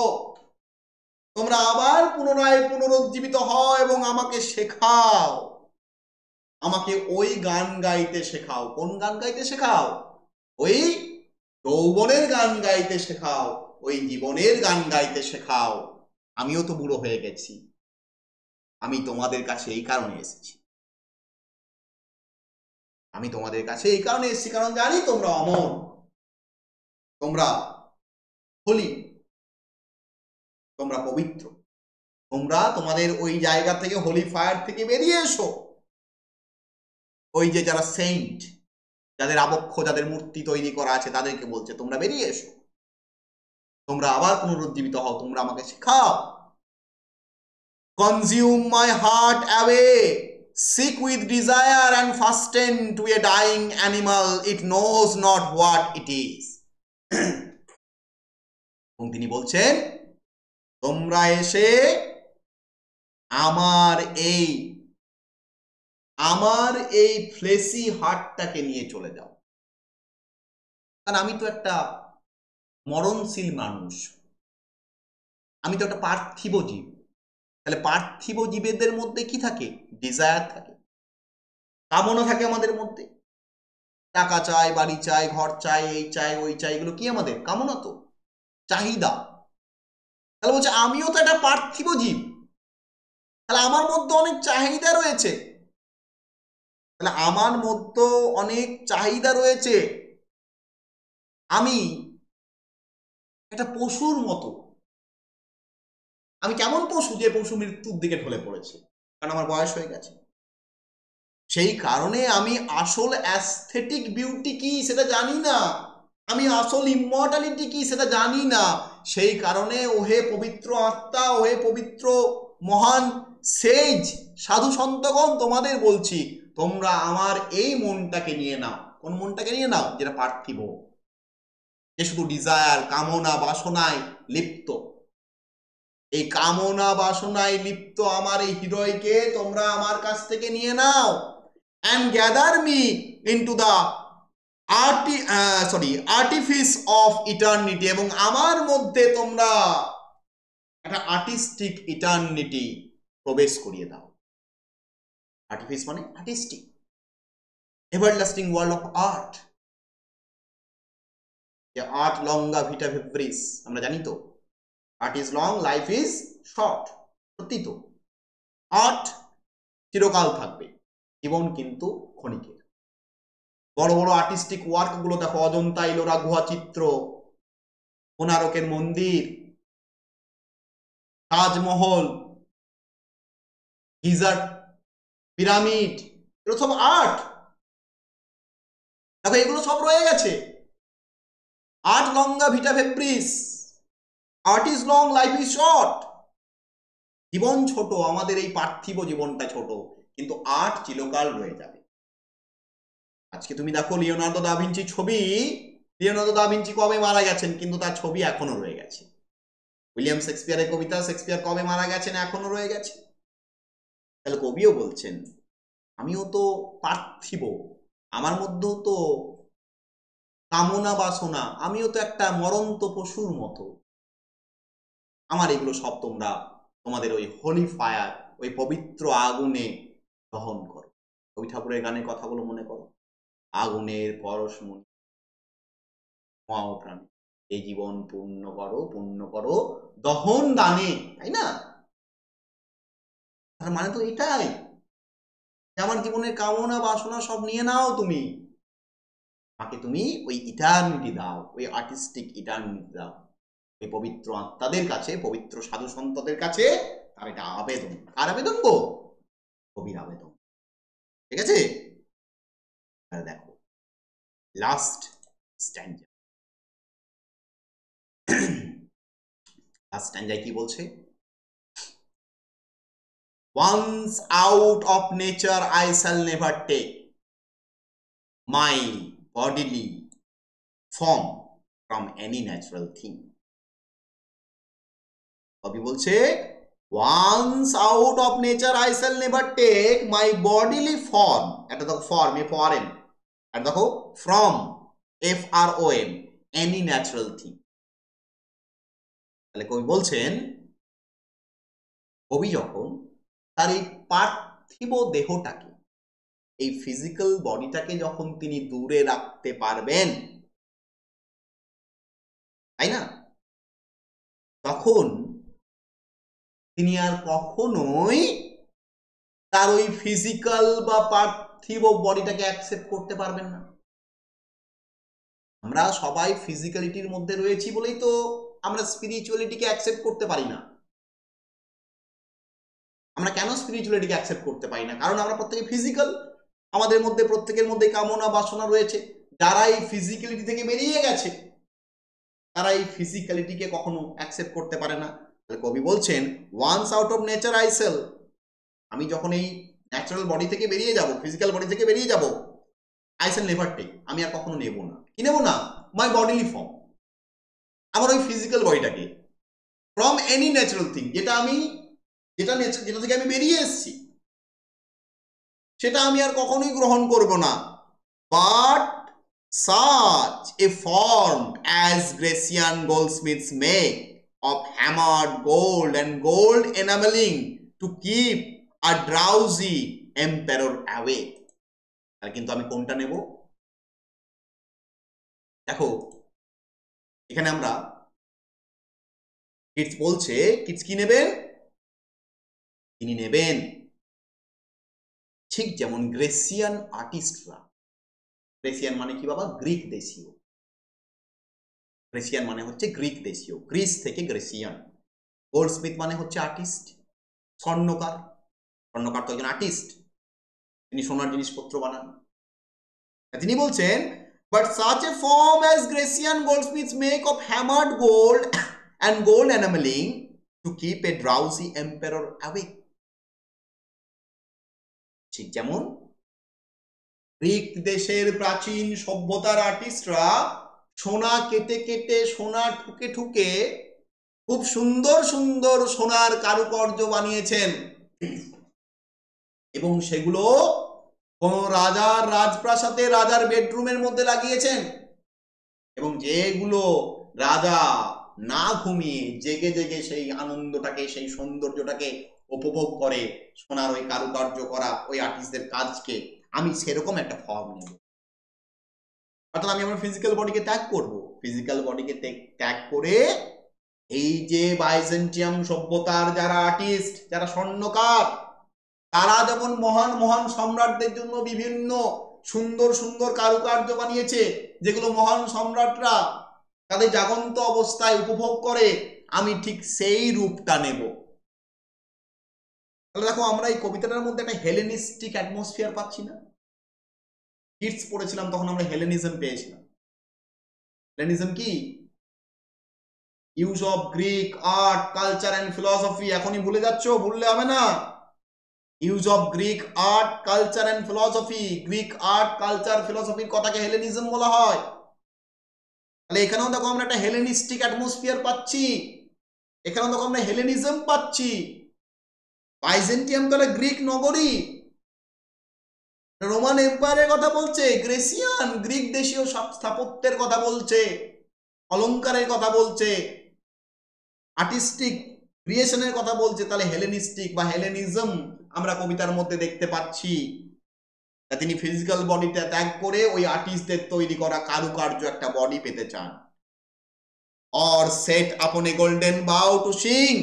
তোমরা আবার পুনরায় পুনরুজ্জীবিত হও এবং আমাকে শেখাও, আমাকে ওই গান গাইতে শেখাও। কোন গান গাইতে শেখাও? ওই যৌবনের গান গাইতে শেখাও, ওই জীবনের গান গাইতে শেখাও। আমিও তো বুড়ো হয়ে গেছি, আমি তোমাদের কাছে এই কারণে এসেছি, আমি তোমাদের কাছে এই কারণে এসেছি কারণ জানি তোমরা অমর, তোমরা হোলি, তোমরা পবিত্র, তোমরা তোমাদের ওই জায়গা থেকে হোলি ফায়ার থেকে বেরিয়ে এসো। ওই যে যারা সেন্ট, যাদের আবক্ষ, যাদের মূর্তি তৈরি করা আছে, তাদেরকে বলছে তোমরা বেরিয়ে এসো, তোমরা আবার পুনরুজ্জীবিত হও, তোমরা আমাকে শেখাও। Consume my heart away, sick with desire and fasten to a dying animal, it knows not what it is. এবং তিনি বলছেন তোমরা এসে আমার এই ফ্লেসি হার্টটাকে নিয়ে চলে যাও, কারণ আমি তো একটা মরণশীল মানুষ, আমি তো একটা পার্থিব জীব। তাহলে পার্থিব জীবেদের মধ্যে কি থাকে? ডিজায়ার থাকে, কামনা থাকে আমাদের মধ্যে। টাকা চাই, বাড়ি চাই, ঘর চাই, এই চাই, ওই চাই, এগুলো কি আমাদের কামনা? তো চাহিদা। তাহলে বলছে আমিও তো একটা পার্থিব জীব, তাহলে আমার মধ্যে অনেক চাহিদা রয়েছে, তাহলে আমার মধ্যে অনেক চাহিদা রয়েছে। আমি একটা পশুর মতো। আমি কেমন পশু? যে পশু মৃত্যুর দিকে ঢলে পড়েছে, কারণ আমার বয়স হয়ে গেছে। সেই কারণে আমি আসল অ্যাস্থেটিক বিউটি কি সেটা জানি না, আমি আসল ইমমর্টালিটি কি সেটা জানি না। সেই কারণে ওহে পবিত্র আত্মা, ওহে পবিত্র মহান সেজ সাধু সন্তগণ, তোমাদের বলছি তোমরা আমার এই মনটাকে নিয়ে নাও। কোন মনটাকে নিয়ে নাও? যেটা পার্থিব, যে শুধু ডিজায়ার, কামনা বাসনায় লিপ্ত। এই কামনা বাসনায় লিপ্ত আমার এই হৃদয়কে তোমরা আমার কাছ থেকে নিয়ে নাও, and gather me into the artifice of eternity, এবং আমার মধ্যে তোমরা একটা আর্টিস্টিক ইটার্নিটি প্রবেশ করিয়ে দাও। আর্টিফিস মানে artistic, everlasting world of art. যে আর্ট লঙ্গা ভিটা ভিব্রিস, আমরা জানি তো, art is long, life is short. সত্যি তো, আর্ট চিরকাল থাকবে, জীবন কিন্তু ক্ষণিকের। বড় বড় আর্টিস্টিক ওয়ার্ক গুলো দেখো, অজন্তা ইলোরা গুহা চিত্র, কোণারকের মন্দির, তাজমহল, গিজার পিরামিড, এগুলো সব আর্ট। দেখো এগুলো সব রয়ে গেছে। আর্ট লঙ্গা ভিটা ফেব্রিস, art is long, life is short. জীবন ছোট, আমাদের এই পার্থিব জীবনটা ছোট, কিন্তু আর্ট চিরকাল রয়ে যাবে। আজকে তুমি দেখো লিওনার্দো দা ভিঞ্চি ছবি, লিওনার্দো দা ভিঞ্চি কবে মারা গেছেন, কিন্তু তার ছবি এখনো রয়ে গেছে। উইলিয়াম শেক্সপিয়ারের কবিতা, শেক্সপিয়ার কবে মারা গেছেন, এখনো রয়ে গেছে। তাহলে কবিও বলছেন আমিও তো পার্থিব, আমার মধ্যেও তো কামনা বাসনা, আমিও তো একটা মরন্ত পশুর মতো। আমার এগুলো সব তোমরা তোমাদের ওই হোলি ফায়ার, ওই পবিত্র আগুনে দহন করো। কবি ঠাকুরের গানের কথাগুলো মনে করো, আগুনের পরশমণি মাও প্রাণে, এই জীবন পূর্ণ করো, পূর্ণ করো দহন দানে, তাই না? তার মানে তো এটাই, আমার জীবনের কামনা বাসনা সব নিয়ে নাও তুমি, আমাকে তুমি ওই ইটার্নিটি দাও, ওই আর্টিস্টিক ইটার্নিটি দাও, ওই পবিত্র আত্মাদের কাছে, পবিত্র সাধু সন্তদের কাছে। তার এটা আবেদন। কার আবেদন গো? কবির আবেদন। ঠিক আছে, দেখো লাস্ট স্ট্যান্ডা। লাস্ট স্ট্যান্ডায় কি বলছে? Once out of nature I shall never take my bodily form from any natural thing. কবি বলছে once out of nature I shall never take my bodily form, এটা দেখো form, F-O-R-M, এটা দেখো from, F-R-O-M, any natural thing। তাহলে কবি বলছেন, কবি যখন তার এই পার্থিব দেহটাকে, এই ফিজিক্যাল বডিটাকে যখন তিনি দূরে রাখতে পারবেন, তাই না, তখন তিনি আর কখনোই তার ওই ফিজিক্যাল বা পার্থিব বডিটাকে অ্যাকসেপ্ট করতে পারবেন না। আমরা সবাই ফিজিক্যালিটির মধ্যে রয়েছি বলেই তো আমরা স্পিরিচুয়ালিটিকে অ্যাকসেপ্ট করতে পারি না। আমরা কেন স্পিরিচুয়ালিটিকে অ্যাকসেপ্ট করতে পারি না? কারণ আমরা প্রত্যেকে ফিজিক্যাল, আমাদের মধ্যে প্রত্যেকের মধ্যে কামনা বাসনা রয়েছে। যারা এই ফিজিক্যালিটি থেকে বেরিয়ে গেছে তারা এই ফিজিক্যালিটিকে কখনো অ্যাকসেপ্ট করতে পারে না। তাহলে কবি বলছেন, once out of nature I shall, আমি যখন এই ন্যাচারাল বডি থেকে বেরিয়ে যাব, ফিজিক্যাল বডি থেকে বেরিয়ে যাব, আই শ্যাল নেভার টেক, আমি আর কখনো নেব না। কি নেব না? মাই বডিলি ফর্ম, আমার ওই ফিজিক্যাল বডিটাকে, ফ্রম এনি ন্যাচারাল থিং, যেটা থেকে আমি বেরিয়ে এসেছি, সেটা আমি আর কখনোই গ্রহণ করব না। But such a form as Grecian goldsmiths make of hammered gold and gold enameling to keep a drowsy emperor away, আর কিন্তু আমি কোনটা নেব? দেখো এখানে আমরা কিডস বলছে, কিডস কি নেবেন? তিনি নেবেন ঠিক যেমন গ্রেসিয়ান আর্টিস্টরা, গ্রেসিয়ান মানে কি বাবা? গ্রিক দেশীয়। গ্রেসিয়ান মানে হচ্ছে গ্রিক দেশীয়, গ্রিস থেকে গ্রেসিয়ান। গোল্ডস্মিথ মানে হচ্ছে আর্টিস্ট, স্বর্ণকার। স্বর্ণকার তো একজন আর্টিস্ট, তিনি সোনার জিনিসপত্র বানান। তিনি বলছেন, but such a form as Grecian goldsmiths make of hammered gold and gold enameling to keep a drowsy emperor awake, ঠিক যেমন গ্রিক দেশের প্রাচীন সভ্যতার আর্টিস্টরা সোনা কেটে কেটে, সোনা ঠুকে ঠুকে খুব সুন্দর সুন্দর সোনার কারুকার্য বানিয়েছেন, এবং সেগুলো কোন রাজার রাজপ্রাসাদে, রাজার বেডরুমের মধ্যে লাগিয়েছেন, এবং যেগুলো রাজা না ঘুমিয়ে জেগে জেগে সেই আনন্দটাকে, সেই সৌন্দর্যটাকে উপভোগ করে, সোনার ওই কারুকার্য করা ওই আর্টিস্টদের কাজকে, আমি সেরকম একটা ফর্ম নেব। অর্থাৎ আমি আমার ফিজিক্যাল বডিকে ত্যাগ করব, ফিজিক্যাল বডিকে ত্যাগ করে এই যে বাইজেন্টিয়াম সভ্যতার যারা আর্টিস্ট, যারা স্বর্ণকার, তারা যেমন মহান মহান সম্রাটদের জন্য বিভিন্ন সুন্দর সুন্দর কারুকার্য বানিয়েছে, যেগুলো মহান সম্রাটরা তাদের জাগন্ত অবস্থায় উপভোগ করে, আমি ঠিক সেই রূপটা নেব। তাহলে দেখো আমরা এই কবিতাটার মধ্যে একটা হেলেনিস্টিক অ্যাটমসফিয়ার পাচ্ছি না? কিডস পড়েছিলাম তখন আমরা হেলেনিজম পেয়েছিলাম। হেলেনিজম কি? Use of Greek art, culture and philosophy. এখনই ভুলে যাচ্ছ, ভুললে হবে না। Use of Greek art, culture and philosophy, Greek art, culture, ফিলসফির কথাকে হেলেনিজম বলা হয়। তাহলে এখানেও দেখো আমরা একটা হেলেনিস্টিক অ্যাটমসফিয়ার পাচ্ছি, এখানেও দেখো আমরা হেলেনিজম পাচ্ছি। বাইজেন্টিয়াম তো একটা গ্রিক নগরী, রোমান এম্পায়ারের কথা বলছে, গ্রেসিয়ান গ্রিক দেশীয় স্থাপত্যের কথা বলছে, অলংকারের কথা বলছে, আর্টিস্টিক ক্রিয়েশনের কথা বলছে। তাহলে হেলেনিস্টিক বা হেলেনিজম আমরা কবিতার মধ্যে দেখতে পাচ্ছি। তিনি ফিজিক্যাল বডিটা ত্যাগ করে ওই আর্টিস্টদের তৈরি করা কারুকার্য একটা বডি পেতে চান। or set upon a golden bow to sing,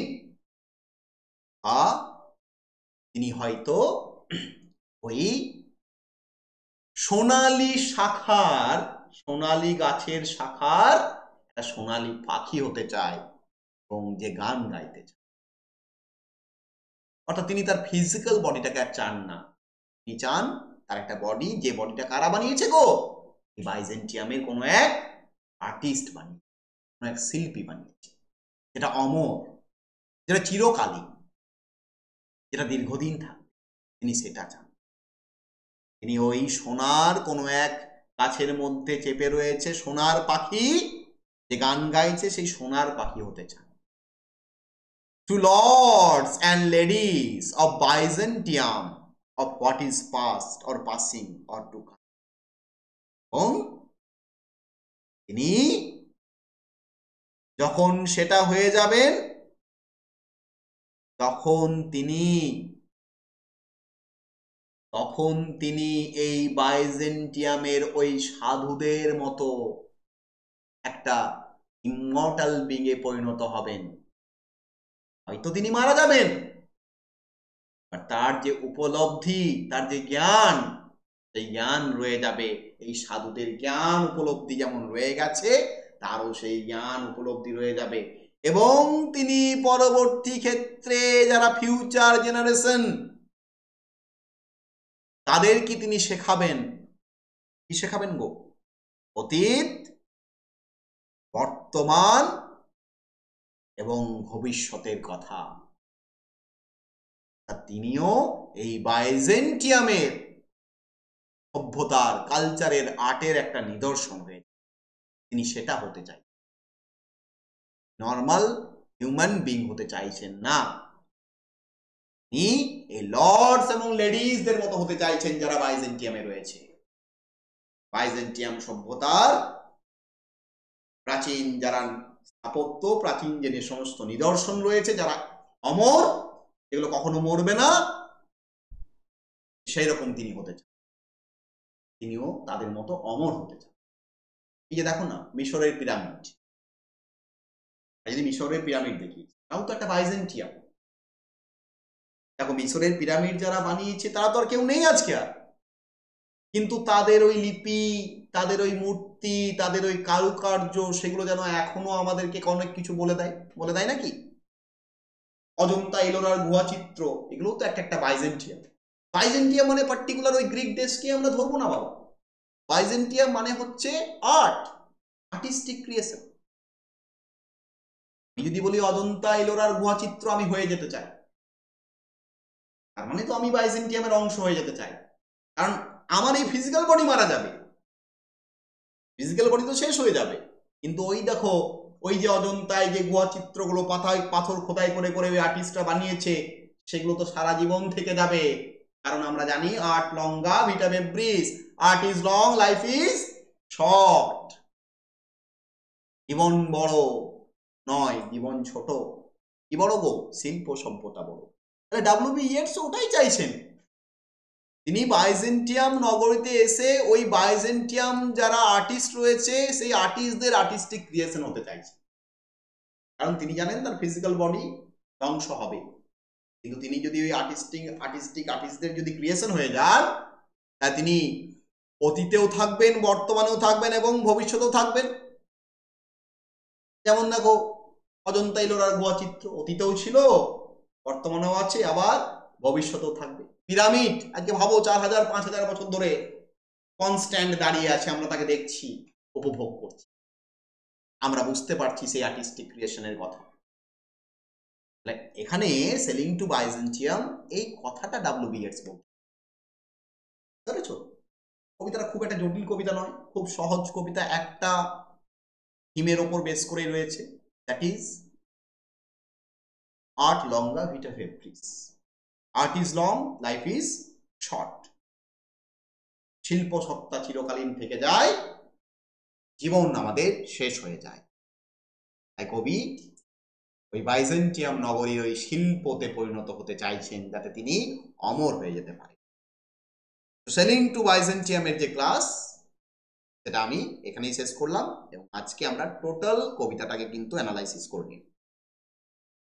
তিনি হয়তো ওই সোনালী শাখার, সোনালী গাছের শাখার একটা সোনালী পাখি হতে চায় এবং যে গান গাইতে চায়। অর্থাৎ তিনি তার ফিজিক্যাল বডিটাকে আর চান না, তিনি চান তার একটা বডি, যে বডিটা কারা বানিয়েছে গো? বাইজেন্টিয়ামের কোনো এক আর্টিস্ট বানিয়েছে, কোনো এক শিল্পী বানিয়েছে, যেটা অমর, যেটা চিরকালীন, যেটা দীর্ঘদিন থাকবে, তিনি সেটা চান। তিনি ওই সোনার কোনো এক গাছের মধ্যে চেপে রয়েছে সোনার পাখি, যে গান গাইছে সেই সোনার পাখি হতে চান। to lords and ladies of Byzantium of what is past or passing or to come. এবং তিনি যখন সেটা হয়ে যাবেন তখন তিনি এই বাইজেন্টিয়ামের ওই সাধুদের মতো একটা ইমমর্টাল বিং এ পরিণত হবেন। হয়তো তিনি মারা যাবেন, আর তার যে উপলব্ধি, তার যে জ্ঞান, সেই জ্ঞান রয়ে যাবে। এই সাধুদের জ্ঞান উপলব্ধি যেমন রয়ে গেছে, তারও সেই জ্ঞান উপলব্ধি রয়ে যাবে। এবং তিনি পরবর্তী ক্ষেত্রে যারা ফিউচার জেনারেশন, তাদেরকে তিনি শেখাবেন। কি শেখাবেন গো? অতীত, বর্তমান এবং ভবিষ্যতের কথা। তিনিও এই বাইজেন্টিয়ামের সভ্যতার, কালচারের, আর্টের একটা নিদর্শন হয়ে তিনি সেটা হতে চাই। নর্মাল হিউম্যান বিং হতে চাইছেন না, তিনি এই লর্ডস এবং লেডিজদের মতো হতে চাইছেন যারা বাইজেন্টিয়ামে রয়েছে। বাইজেন্টিয়াম সভ্যতার প্রাচীন যারা স্থাপত্য, প্রাচীন যে সমস্ত নিদর্শন রয়েছে, যারা অমর, এগুলো কখনো মরবে না, সেই রকম তিনি হতে চান। তিনিও তাদের মতো অমর হতে চান। এই যে দেখো না মিশরের পিরামিড, যদি মিশরের পিরামিড দেখি, তাও তো একটা বাইজেন্টিয়াম। দেখো মিশরের পিরামিড যারা বানিয়েছে তারা তো আর কেউ নেই আজকে আর, কিন্তু তাদের ওই লিপি, তাদের ওই মূর্তি, তাদের ওই কারুকার্য, সেগুলো যেন এখনো আমাদেরকে অনেক কিছু বলে দেয় নাকি? অজন্তা ইলোরার গুহা চিত্র, এগুলো তো একটা বাইজেন্টিয়াম। বাইজেন্টিয়াম মানে পার্টিকুলার ওই গ্রিক দেশকে আমরা ধরবো না বাবা। বাইজেন্টিয়াম মানে হচ্ছে আর্ট, আর্টিস্টিক ক্রিয়েশন। আমি যদি বলি অজন্তা ইলোরার গুহা চিত্র আমি হয়ে যেতে চাই, তার মানে তো আমি বাইজেন্টিয়ামের অংশ হয়ে যেতে চাই। কারণ আমার এই ফিজিক্যাল বডি মারা যাবে, ফিজিক্যাল বডি তো শেষ হয়ে যাবে, কিন্তু ওই দেখো ওই যে অজন্তায় যে গুহা চিত্রগুলো পাথর খোদাই করে করে ওই আর্টিস্টরা বানিয়েছে, সেগুলো তো সারা জীবন থেকে যাবে। কারণ আমরা জানি আর্ট লঙ্গা ভিটা ভেব্রিস, art is long, life is short. জীবন বড় নয়, জীবন ছোট। কি বড় গো? শিল্প সভ্যতা বড়। তাহলে ডাব্লিউ.বি. ইয়েটস ওটাই চাইছেন। তিনি বাইজেন্টিয়াম নগরীতে এসে ওই বাইজেন্টিয়াম যারা আর্টিস্ট রয়েছে, সেই আর্টিস্টদের আর্টিস্টিক ক্রিয়েশন হতে চাইছেন। কারণ তিনি জানেন তার ফিজিক্যাল বডি ধ্বংস হবে, কিন্তু তিনি যদি ওই আর্টিস্টদের যদি ক্রিয়েশন হয়ে যান, তা তিনি অতীতেও থাকবেন, বর্তমানেও থাকবেন এবং ভবিষ্যতেও থাকবেন। যেমন দেখো অজন্তা ইলোরার গুহা চিত্র অতীতেও ছিল, বর্তমানেও আছে, আবার ভবিষ্যতেও থাকবে। পিরামিড আজকে ভাবো 4000-5000 বছর ধরে কনস্ট্যান্ট দাঁড়িয়ে আছে, আমরা তাকে দেখছি, উপভোগ করছি, আমরা বুঝতে পারছি সেই আর্টিস্টিক ক্রিয়েশনের কথা। এখানে সেলিং টু বাইজেন্টিয়াম, এই কথাটা ডাব্লিউ.বি. ইয়েটস বলতে বুঝেছ? কবিতাটা খুব একটা জটিল কবিতা নয়, খুব সহজ কবিতা, একটা থিমের ওপর বেস করে রয়েছে, দ্যাট ইজ আর্ট লঙ্গা ভিটা ভেব্রিস, art is long, life is short. শিল্প সত্তা চিরকালীন থেকে যায়, জীবন আমাদের শেষ হয়ে যায়। তাই কবি ওই বাইজেন্টিয়াম নগরীর ওই শিল্পতে পরিণত হতে চাইছেন, যাতে তিনি অমর হয়ে যেতে পারেন। সেলিং টু বাইজেন্টিয়ামের যে ক্লাস, সেটা আমি এখানেই শেষ করলাম, এবং আজকে আমরা টোটাল কবিতাটাকে কিন্তু অ্যানালাইসিস করে নিই।